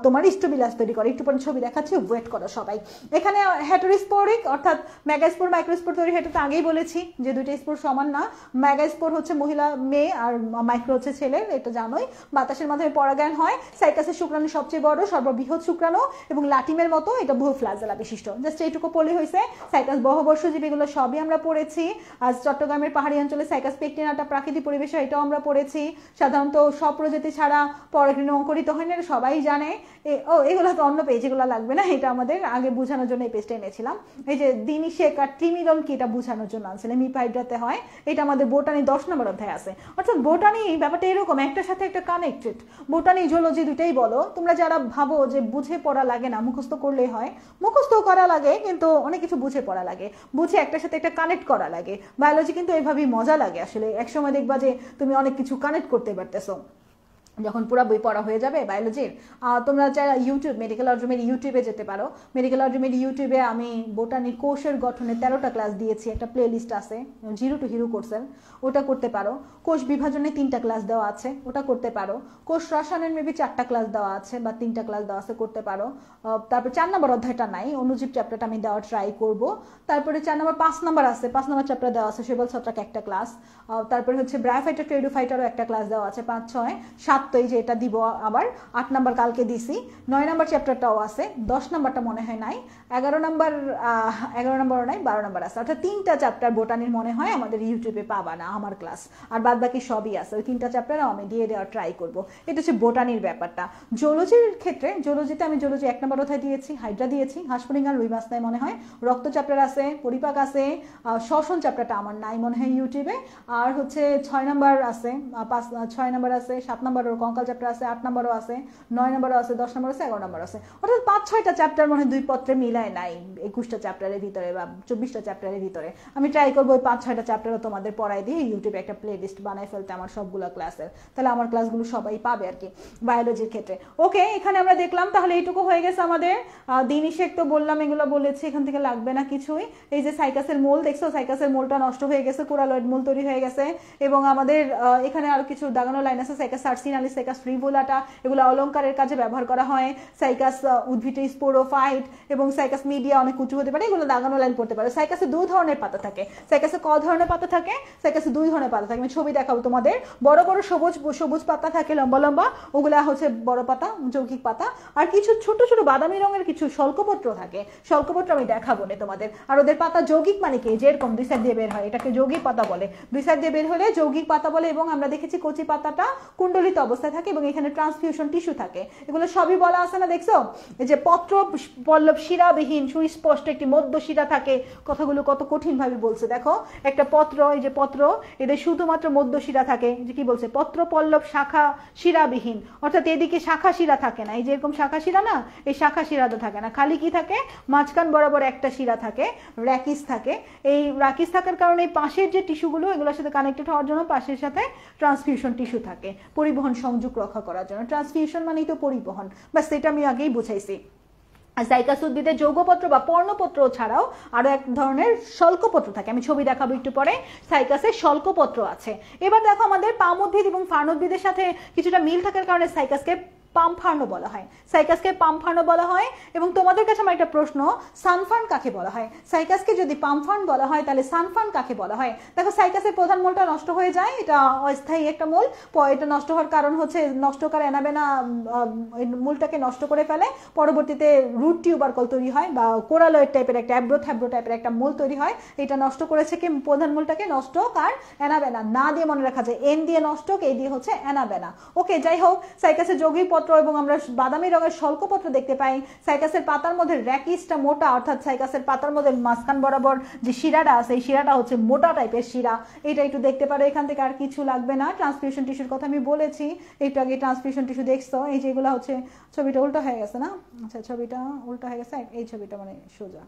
Speaker 1: তোমার স্টোবিলাস তৈরি করে। একটু পরে ছবি দেখাচ্ছি, ওয়েট করো সবাই। এখানে হেটেরোস্পোরিক অর্থাৎ মেগাস্পোর মাইক্রোস্পোর তৈরি, এটা তো আগেই বলেছি যে দুইটা স্পোর সমান না। মেগাস্পোর হচ্ছে মহিলা মেয়ে আর মাইক্রো হচ্ছে ছেলে, এটা জানোই। বাতাসের মাধ্যমে পরাগায়ন হয়। সাইকাসের শুক্রাণু সবচেয়ে বড়, সর্ববৃহৎ শুক্রাণু এবং লাটিমের মতো এটা বহু ফ্লাজেলা বিশিষ্ট। জাস্ট এইটুকু পড়লে হয়েছে। সাইকাস বহুবর্ষজীবী, এগুলো সবই আমরা পড়েছি। আজ চট্টগ্রামের পাহাড়ি অঞ্চলে সাইকাস পেকটিনাটা প্রাকৃতিক পরিবেশে, এটাও আমরা পড়েছি। সাধারণত সব প্রজাতি ছাড়া পরাগরেণু অঙ্কুরিত হয় না, সবাই জানে। এগুলো তো অন্য পেজ, এগুলো লাগবে না, এটা আমাদের আগে বোঝানোর জন্য এই পেজটা এনেছিলাম। এই যে দিনিশেক আর ট্রিমিলন কি, এটা বোঝানোর জন্য আনছিলাম। মিপাইড্রাতে হয়, এটা আমাদের বোটানি 10 নম্বর অধ্যায় আছে। অর্থাৎ বোটানি ব্যাপারটা এরকম, একটার সাথে একটা কানেক্টেড। বোটানি জুলজি দুটাই বলো। তোমরা যারা ভাবো যে বুঝে পড়া লাগে না, মুখস্থ করলেই হয়, মুখস্থ করা লাগে, কিন্তু অনেক কিছু বুঝে পড়া লাগে, বুঝে একটার সাথে একটা কানেক্ট করা লাগে। বায়োলজি কিন্তু এইভাবেই মজা লাগে আসলে। একসময় দেখবা যে তুমি অনেক কিছু কানেক্ট করতে পারতেছো যখন পুরো বই পড়া হয়ে যাবে বায়োলজির। তোমরা যারা মেডিকেল অর্জমের ইউটিউবে যেতে পারো। মেডিকেল অর্জমের ইউটিউবে আমি বোটানির কোষের গঠনে 13টা ক্লাস দিয়েছি, একটা প্লে লিস্ট আছে, 0 to হিরো কোর্সের, ওটা করতে পারো। কোষ বিভাজনে 3টা ক্লাস দেওয়া আছে, ওটা করতে পারো। কোষ রসায়নের মেবি 4টা ক্লাস দেওয়া আছে বা 3টা ক্লাস দেওয়া আছে, করতে পারো। তারপর 4 নম্বর অধ্যায়টা নাই, অনুজীব চ্যাপ্টারটা আমি দেওয়ার ট্রাই করব। তারপরে 4 নম্বর 5 নম্বর আছে, 5 নম্বর চ্যাপ্টার দেওয়া আছে, শৈবাল ছত্রাক একটা ক্লাস। তারপরে হচ্ছে ব্রায়োফাইটার টেরিডোফাইটারও একটা ক্লাস দেওয়া আছে, 5, 6, 7 তো এই যে এটা দিব আবার। 8 নাম্বার কালকে দিছি। 9 নাম্বার চ্যাপ্টারটাও আছে, 10 নাম্বারটা মনে হয় নাই, 11 নাম্বারও নাই, 12 নাম্বার আছে। অর্থাৎ 3টা চ্যাপ্টার বোটানির মনে হয় আমাদের ইউটিউবে পাবা না আমার ক্লাস, আর বাদ বাকি সবই আছে। ওই 3টা চ্যাপ্টারও আমি দিয়ে দেওয়ার ট্রাই করব। এটা হচ্ছে বোটানির ব্যাপারটা। জুলজির ক্ষেত্রে, জুলজিতে আমি জুলজি 1 নাম্বার অধ্যায় দিয়েছি, হাইড্রা দিয়েছি, হাঁসফড়িং আর রুই মাছ নাই মনে হয়, রক্ত চ্যাপ্টার আছে, পরিপাক আছে, শ্বসন চ্যাপ্টারটা আমার নাই মনে হয় ইউটিউবে। আর হচ্ছে 6 নাম্বার আছে, 6 নাম্বার আছে, 7 নাম্বারের কঙ্কাল চ্যাপ্টার আছে, 8 নাম্বারও আছে, 9 নাম্বারও আছে, 10 নাম্বার আছে, 11 নাম্বার আছে। অর্থাৎ 5-6টা চ্যাপ্টার মনে হয় 2 পত্রে মিলায় নাই 21টা চ্যাপ্টারের ভিতরে বা 24টা চ্যাপ্টারের ভিতরে। আমি ট্রাই করবো ওই 5-6টা চ্যাপ্টারও তোমাদের পড়াই দিয়ে ইউটিউবে একটা প্লে লিস্ট বানাই ফেলতে আমার সবগুলো ক্লাসের, তাহলে আমার ক্লাসগুলো সবাই পাবে আর কি বায়োলজির ক্ষেত্রে। ওকে, এখানে আমরা দেখলাম তাহলে এইটুকু হয়ে গেছে আমাদের। দিনিশেক তো বললাম, এগুলো বলেছি, এখান থেকে লাগবে না কিছুই। এই যে সাইকাসের মূল দেখছো, সাইকাসের মূলটা নষ্ট হয়ে গেছে, কোরালয়েড মূল তৈরি হয়ে গেছে। এবং আমাদের এখানে আরো কিছু দাগানো লাইন আছে, সাইকাস সার্সিনালিস, সাইকাস ফ্রিভোলাটা, এগুলো অলংকারের কাজে ব্যবহার করা হয়। সাইকাস উদ্ভিদের স্পোরোফাইট এবং সাইকাস মিডিয়া অনেক উঁচু হতে পারে, এগুলো দাগানো লাইন পড়তে পারে। সাইকাসে 2 ধরনের পাতা থাকে। সাইকাসে ক ধরনের পাতা থাকে? সাইকাসে 2 ধরনের পাতা থাকে। আমি ছবি দেখাবো তোমাদের। বড় বড় সবুজ পাতা থাকে, লম্বা লম্বা, ওগুলা হচ্ছে বড় পাতা, যৌগিক পাতা। আর কিছু ছোট ছোট বাদামি রঙের কিছু শল্কপত্র থাকে, শল্কপত্র আমি দেখাবো না তোমাদের। আর ওদের পাতা যৌগিক মানে কি, যেরকম 2 সাইড দিয়ে বের হয়, এটাকে যৌগিক পাতা বলে। 2 সাইড দিয়ে বের হলে যৌগিক পাতা বলে। এবং আমরা দেখেছি কচি পাতাটা কুণ্ডলিত অবস্থায় থাকে এবং এখানে ট্রান্সফিউশন টিস্যু থাকে। এগুলো সবই বলা আছে না, দেখছো? এই যে পত্র পল্লব শিরাবিহীন সুস্পষ্ট একটি মধ্য শিরা থাকে, কথাগুলো কত কঠিন ভাবে বলছে দেখো। একটা পত্র, এই যে পত্র, এদের শুধুমাত্র মধ্য শিরা থাকে, যে কি বলছে, পত্র পল্লব শাখা শিরাবিহীন, অর্থাৎ এদিকে শাখা শিরা থাকে না, এই যে এরকম শাখা শিরা না, এই শাখা শিরাটা থাকে না, খালি কি থাকে, মাঝখান বরাবর একটা শিরা থাকে, র্যাকিস থাকে। এই র্যাকিস থাকার কারণে পাশের যে টিস্যুগুলো, এগুলোর সাথে কানেক্টেড হওয়ার জন্য পাশের সাথে ট্রান্সফিউশন টিস্যু থাকে, পরিবহন সংযোগ রক্ষা করার জন্য। ট্রান্সফিউশন মানেই তো পরিবহন, বাস সেটা আমি আগেই বুঝাইছি। সাইকাস উদ্ভিদের যৌগপত্র বা পর্ণপত্র ছাড়াও আরো এক ধরনের শল্কপত্র থাকে, আমি ছবি দেখাবো একটু পরে। সাইকাসের শল্কপত্র আছে। এবার দেখো আমাদের পাম উদ্ভিদ এবং ফার্ন উদ্ভিদের সাথে কিছুটা মিল থাকার কারণে সাইকাসকে পামফার্ন বলা হয়, সাইকাসকে পামফার্ন বলা হয়। এবং তোমাদের কাছে আমার একটা প্রশ্ন, সানফার্ন কাকে বলা হয়? সাইকাসকে যদি পামফার্ন বলা হয় তাহলে সানফার্ন কাকে বলা হয়? দেখো সাইকাসের প্রধান মূলটা নষ্ট হয়ে যায়, এটা অস্থায়ী একটা মূল। এটা নষ্ট হওয়ার কারণ হচ্ছে নষ্টকার অ্যানাবেনা মূলটাকে নষ্ট করে ফেলে, পরবর্তীতে রুট টিউবারকল তৈরি হয় বা কোরালয়েড টাইপের একটা অ্যাব্রো টাইপের একটা মূল তৈরি হয়। এটা নষ্ট করেছে কি প্রধান মূলটাকে? নষ্টকার অ্যানাবেনা। না দিয়ে মনে রাখা যায়, এন দিয়ে নষ্টক, এই দিয়ে হচ্ছে অ্যানাবেনা। ওকে, যাই হোক, সাইকাসের যৌগিক পত্র এবং আমরা বাদামি রঙের শল্কপত্র দেখতে পাই। সাইকাসের পাতার মধ্যে র্যাকিসটা মোটা, অর্থাৎ সাইকাসের পাতার মধ্যে মাঝখান বরাবর যে শিরাটা আছে, এই শিরাটা হচ্ছে মোটা টাইপের শিরা। এটা একটু দেখতে পারো, এখান থেকে আর কিছু লাগবে না। ট্রান্সফিউশন টিস্যুর কথা আমি বলেছি, একটু আগে ট্রান্সফিউশন টিস্যু দেখছো, এই যেগুলো হচ্ছে, ছবিটা উল্টো হয়ে গেছে না? আচ্ছা, ছবিটা উল্টো হয়ে গেছে, এই ছবিটা মানে সোজা।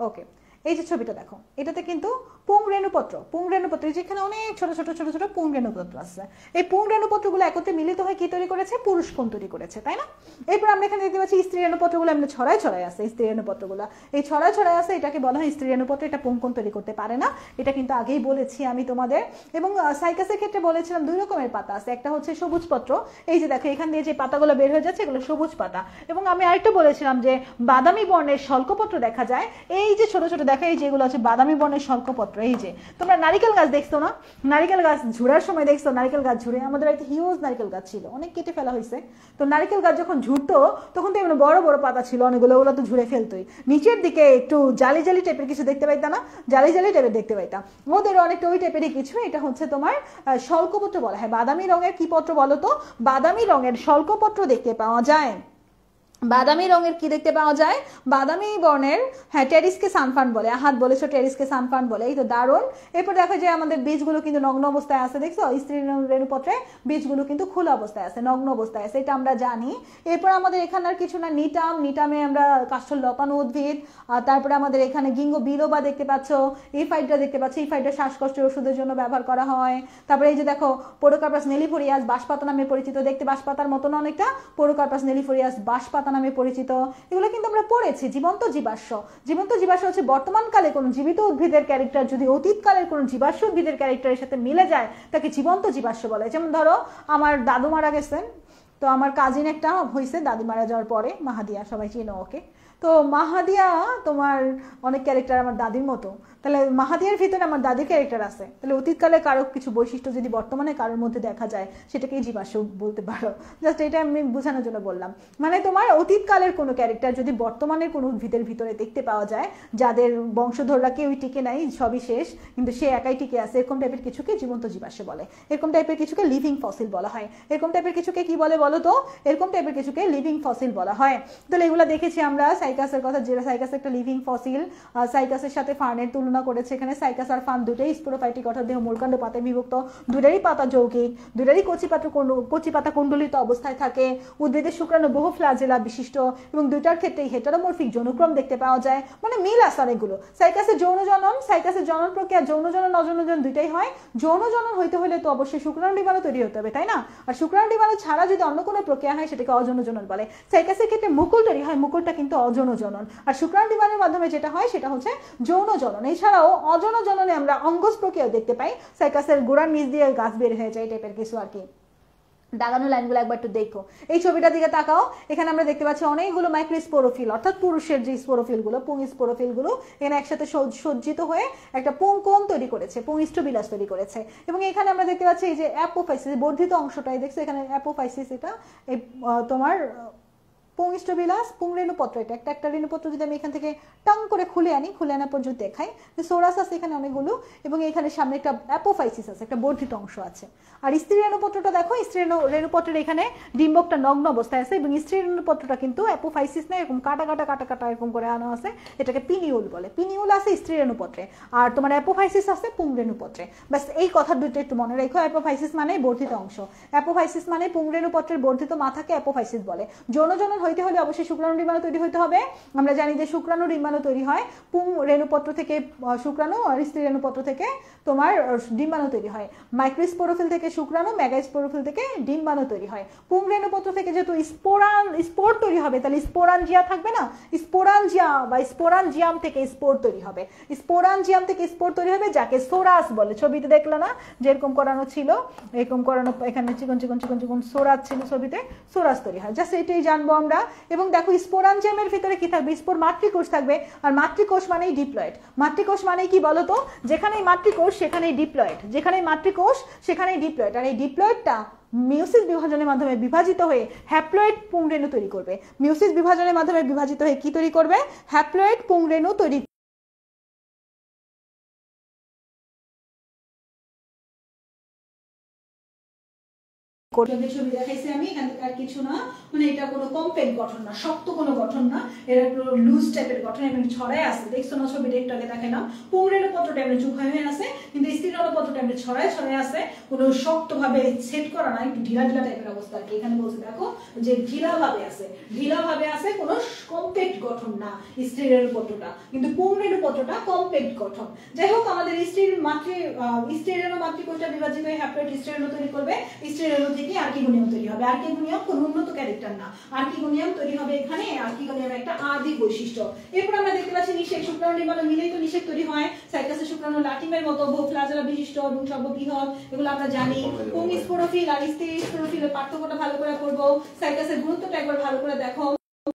Speaker 1: ওকে, এই যে ছবিটা দেখো, এটাতে কিন্তু পুংরেণুপত্র, যেখানে অনেক ছোট ছোট ছোট ছোট পুংরেণুপত্র আছে। এই পুংরেণুপত্রগুলো একত্রে মিলিত হয়ে কি তৈরি করেছে? পুরুষকোণ তৈরি করেছে, তাই না? এরপর আমরা এখানে দেখতে পাচ্ছি স্ত্রী রেণুপত্রগুলো এমনি ছড়ায় ছড়ায় আছে। স্ত্রী রেণুপত্রগুলো এই ছড়ায় ছড়ায় আছে, এটাকে বলা হয় স্ত্রী রেণুপত্র। এটা পুংকোণ তৈরি করতে পারে না, এটা কিন্তু আগেই বলেছি আমি তোমাদের। এবং সাইকাসের ক্ষেত্রে বলেছিলাম দুই রকমের পাতা আছে, একটা হচ্ছে সবুজ পত্র, এই যে দেখো এখান দিয়ে যে পাতাগুলো বের হয়ে যাচ্ছে এগুলো সবুজ পাতা। এবং আমি আরেকটা বলেছিলাম যে বাদামি বর্ণের শল্কপত্র দেখা যায়, এই যে ছোট ছোট দেখা, এই যেগুলো হচ্ছে বাদামি বর্ণের শল্কপত্র। এই যে তোমরা নারিকেল গাছ দেখছো না, নারিকেল গাছ ঝুড়ার সময় দেখছো, নারিকেল গাছ ঝুড়ে, আমাদের একটা হিউজ নারিকেল গাছ ছিল, অনেক কেটে ফেলা হয়েছে। তো নারিকেল গাছ যখন ঝুড়তো তখন তো এমন বড় বড় পাতা ছিল অনেকগুলো, ওগুলো তো ঝুড়ে ফেলতোই। নিচের দিকে একটু জালি জালি টাইপের কিছু দেখতে পাইতা না, জালি জালি টাইপের দেখতে পাইতাম, ওদের অনেকটা ওই টাইপেরই কিছু। এটা হচ্ছে তোমার শল্কপত্র বলা হয়। বাদামি রঙের কি পত্র বলো তো? বাদামি রঙের শল্কপত্র দেখতে পাওয়া যায়। বাদামি রঙের কি দেখতে পাওয়া যায়? বাদামি বর্ণের, হ্যাঁ, টেরিসকে সানফার্ন বলে। হাত বলেছো, টেরিসকে সানফার্ন বলে, এই তো দারুণ। এরপর দেখো যে আমাদের বীজগুলো কিন্তু নগ্ন অবস্থায় আছে, দেখছো? স্ত্রী রেণুপত্রে বীজগুলো কিন্তু খোলা অবস্থায় আছে, নগ্ন অবস্থায় আছে, এটা আমরা জানি। এরপর আমাদের এখানে আর কিছু না, নিটামে আমরা কাষ্ঠল লতানো উদ্ভিদ। তারপরে আমাদের এখানে গিঙ্গো বিলোবা দেখতে পাচ্ছ, ইফাইড্রা দেখতে পাচ্ছ, ইফাইড্রা শ্বাসকষ্টের ওষুধের জন্য ব্যবহার করা হয়। তারপরে এই যে দেখো পোডোকার্পাস নেলিফোরিয়াস, বাঁশপাতা নামে পরিচিত, দেখতে বাঁশপাতার মতন অনেকটা, পোডোকার্পাস নেলিফোরিয়াস বাঁশপাতা নামে পরিচিত। এগুলো কিন্তু আমরা পড়েছি। জীবন্ত জীবাশ্ম, জীবন্ত জীবাশ্ম হচ্ছে বর্তমানকালে কোনো জীবিত উদ্ভিদের ক্যারেক্টার যদি অতীতকালের কোনো জীবাশ্ম উদ্ভিদের ক্যারেক্টারের সাথে মিলে যায় তাকে জীবন্ত জীবাশ্ম বলে। যেমন ধরো আমার দাদু মারা গেছেন, তো আমার কাজিন একটা হয়েছে দাদি মারা যাওয়ার পরে, মাহাদিয়া, সবাই চিনো ওকে। তো মাহাদিয়া তোমার অনেক ক্যারেক্টার আমার দাদির মতো, তাহলে মাহাদিয়ার ভিতরে আমার দাদির ক্যারেক্টার আছে, তাহলে অতীতকালে কারো কিছু বৈশিষ্ট্য যদি বর্তমানে কারোর মধ্যে দেখা যায় সেটাকেই জীবাশ্ম বলতে পারো। জাস্ট এটা আমি বোঝানোর জন্য বললাম। মানে তোমার অতীতকালের কোনো ক্যারেক্টার যদি বর্তমানের কোনো উদ্ভিদের ভিতরে দেখতে পাওয়া যায়, যাদের বংশধররা কেউই টিকে নাই, সবই শেষ, কিন্তু সে একাই টিকে আছে, এরকম টাইপের কিছুকে জীবন্ত জীবাশ্ম বলে। এরকম টাইপের কিছুকে লিভিং ফসিল বলা হয়। এরকম টাইপের কিছুকে কি বলে বলো তো? এরকম টাইপের কিছুকে লিভিং ফসিল বলা হয়। তাহলে এগুলো দেখেছি আমরা সাইকাসের কথা, যে সাইকাস একটা লিভিং ফসিল। সাইকাসের সাথে ফার্নের তুলনা করেছে এখানে। সাইকাস আর ফার্ন দুটোই স্পোরোফাইটিক, অর্থাৎ দেহ মূলকাণ্ড পাতায় বিভক্ত, দুটারই পাতা যৌগিক, দুটারই কচি পাতা কুণ্ডলিত অবস্থায় থাকে। উদ্ভিদের শুক্রাণু বহু ফ্ল্যাজেলা বিশিষ্ট এবং দুইটার ক্ষেত্রেই হেটারোমরফিক যৌনক্রম দেখতে পাওয়া যায়, মানে মিল আছে অনেকগুলো। সাইকাসের যৌন জনন, সাইকাসের জনন প্রক্রিয়া যৌন জনন অযৌন জনন দুইটাই হয়। যৌন জনন হইতে হলে তো অবশ্যই শুক্রাণু ডিম্বাণু তৈরি হতে হবে, তাই না? আর শুক্রাণু ডিম্বাণু ছাড়া যদি অন্য কোনো প্রক্রিয়া হয় সেটাকে অযৌন জনন বলে। সাইকাসের ক্ষেত্রে মুকুল তৈরি হয়, মুকুলটা কিন্তু অযৌন জনন। আর শুক্রাণু ডিম্বাণুর মাধ্যমে যেটা হয় সেটা হচ্ছে যৌন জনন। এছাড়াও অযৌন জননে আমরা অঙ্গজ প্রক্রিয়া দেখতে পাই, সাইকাসের গোড়ার নিচ দিয়ে গাছ বের হয়ে যায়, টাইপের কিছু আর কি। দাগানো লাইনগুলো একবার একটু দেখো, এই ছবিটার দিকে তাকাও। এখানে আমরা দেখতে পাচ্ছি অনেকগুলো মাইক্রোস্পোরোফিল, অর্থাৎ পুরুষের যে স্পোরোফিলগুলো, পুং স্পোরোফিলগুলো এখানে একসাথে সজ্জিত হয়ে একটা পুংকোণ তৈরি করেছে, পুংস্টোবিলাস তৈরি করেছে। এবং এখানে আমরা দেখতে পাচ্ছি এই যে অ্যাপোফাইসিস, বর্ধিত অংশটাই দেখছো এখানে অ্যাপোফাইসিস, এটা এই তোমার পুং স্ট্রোবিলাস, পুং রেণুপত্র, এটা একটা একটা রেণুপত্র যদি আমি এখান থেকে টাং করে খুলে আনার পর যদি দেখাই, সোরাস আছে এখানে অনেকগুলো, এবং এখানে সামনে একটা অ্যাপোফাইসিস আছে, একটা বর্ধিত অংশ আছে। আর স্ত্রী রেণুপত্রটা দেখো, স্ত্রী রেণুপত্রের এখানে ডিম্বকটা নগ্ন অবস্থায় আছে, এবং স্ত্রী রেণুপত্রটা কিন্তু অ্যাপোফাইসিস না, এরকম কাটা কাটা এরকম করে আনা আছে, এটাকে পিনিউল বলে। পিনিউল আছে স্ত্রী রেণুপত্রে, আর তোমার অ্যাপোফাইসিস আছে পুং রেণুপত্রে। বাস এই কথা দুটো একটু মনে রাখো। অ্যাপোফাইসিস মানে বর্ধিত অংশ, অ্যাপোফাইসিস মানে পুং রেণুপত্রের বর্ধিত মাথাকে অ্যাপোফাইসিস বলে। যৌনজনন হইতে হলে অবশ্যই শুক্রাণু ডিম্বাণু তৈরি হইতে হবে। আমরা জানি যে শুক্রাণু ডিম্বাণু তৈরি হয় পুং রেণুপত্র থেকে, শুক্রাণু, আর স্ত্রী রেণুপত্র থেকে তোমার ডিম্বাণু তৈরি হয়। মাইক্রোস্পোরোফিল থেকে শুক্রাণু, মেগাস্পোরোফিল থেকে ডিম্বাণু তৈরি হয়। পুং রেণুপত্র থেকে যেহেতু স্পোর তৈরি হবে, তাহলে স্পোরাঞ্জিয়া থাকবে না, স্পোরাঞ্জিয়া বা স্পোরাঞ্জিয়াম থেকে স্পোর তৈরি হবে। স্পোরাঞ্জিয়াম থেকে স্পোর তৈরি হবে, যাকে সোরাস বলে। ছবিতে দেখলে না যেরকম করানো ছিল, এরকম করানো, এখানে চিকন চিকন চিকন চিকন সোরাস ছিল ছবিতে, সোরাস তৈরি হয়। জাস্ট এটাই জানবো আমরা। এবং দেখো স্পোরাঞ্জিয়ামের ভিতরে কি থাকবে, স্পোর মাতৃকোষ থাকবে। আর মাতৃকোষ মানেই ডিপ্লয়েড। মাতৃকোষ মানে কি বলতো, যেখানেই মাতৃকোষ সেখানেই ডিপ্লয়েড, যেখানেই মাতৃকোষ সেখানেই ডিপ্লয়েড। আর এই ডিপ্লয়েডটা মিওসিস বিভাজনের মাধ্যমে বিভাজিত হয়ে হ্যাপ্লয়েড পুংরেণু তৈরি করবে। মিওসিস বিভাজনের মাধ্যমে বিভাজিত হয়ে কি তৈরি করবে, হ্যাপ্লয়েড পুংরেণু তৈরি। ছবি দেখাইছি আমি, এখান থেকে আর কিছু না, মানে এটা কোনো কম্প্যাক্ট গঠন না, শক্ত কোনো গঠন না, এটা একটু লুজ টাইপের গঠন, এবং ছড়ায় আছে। দেখছো না ছবিটা একটু আগে দেখাইলাম, পুং রেণুপত্রটা এমনি চুপ হয়ে আছে, কিন্তু স্ত্রী রেণুপত্রটা এমনি ছড়ায় আছে, কোনো শক্ত ভাবে সেট করা না, একটু ঢিলা ঢিলা টাইপের অবস্থা আর কি। এখানে বলছে দেখো যে ঢিলা ভাবে আছে, কোনো কম্প্যাক্ট গঠন না স্ত্রী রেণুপত্রটা, কিন্তু পুং রেণুপত্রটা কম্প্যাক্ট গঠন। যাই হোক, আমাদের স্ত্রী রেণু মাতৃকোষটা বিভাজিত হয়ে হ্যাপ্লয়েড স্ত্রী রেণু তৈরি করবে। স্ত্রী রেণু থেকে আর্কিগোনিয়াম তৈরি হবে। আর্কিগোনিয়াম কোনো উন্নত ক্যারেক্টার না, আর্কিগোনিয়াম তৈরি হবে এখানে। আর্কিগোনিয়াম একটা আদি বৈশিষ্ট্য। এরপর আমরা দেখতে পাচ্ছি নিষেক, শুক্রাণু ডিম্বাণু মিলেই তো নিষেক তৈরি হয়। সাইকাসের শুক্রাণু লাটিমের মতো বহু ফ্লাজেলা বিশিষ্ট এবং সর্ববৃহৎ, এগুলো আমরা জানি। পুং স্পোরোফিল আর স্ত্রী স্পোরোফিলের পার্থক্যটা ভালো করে পড়বো। সাইকাসের গুরুত্বটা একবার ভালো করে দেখো।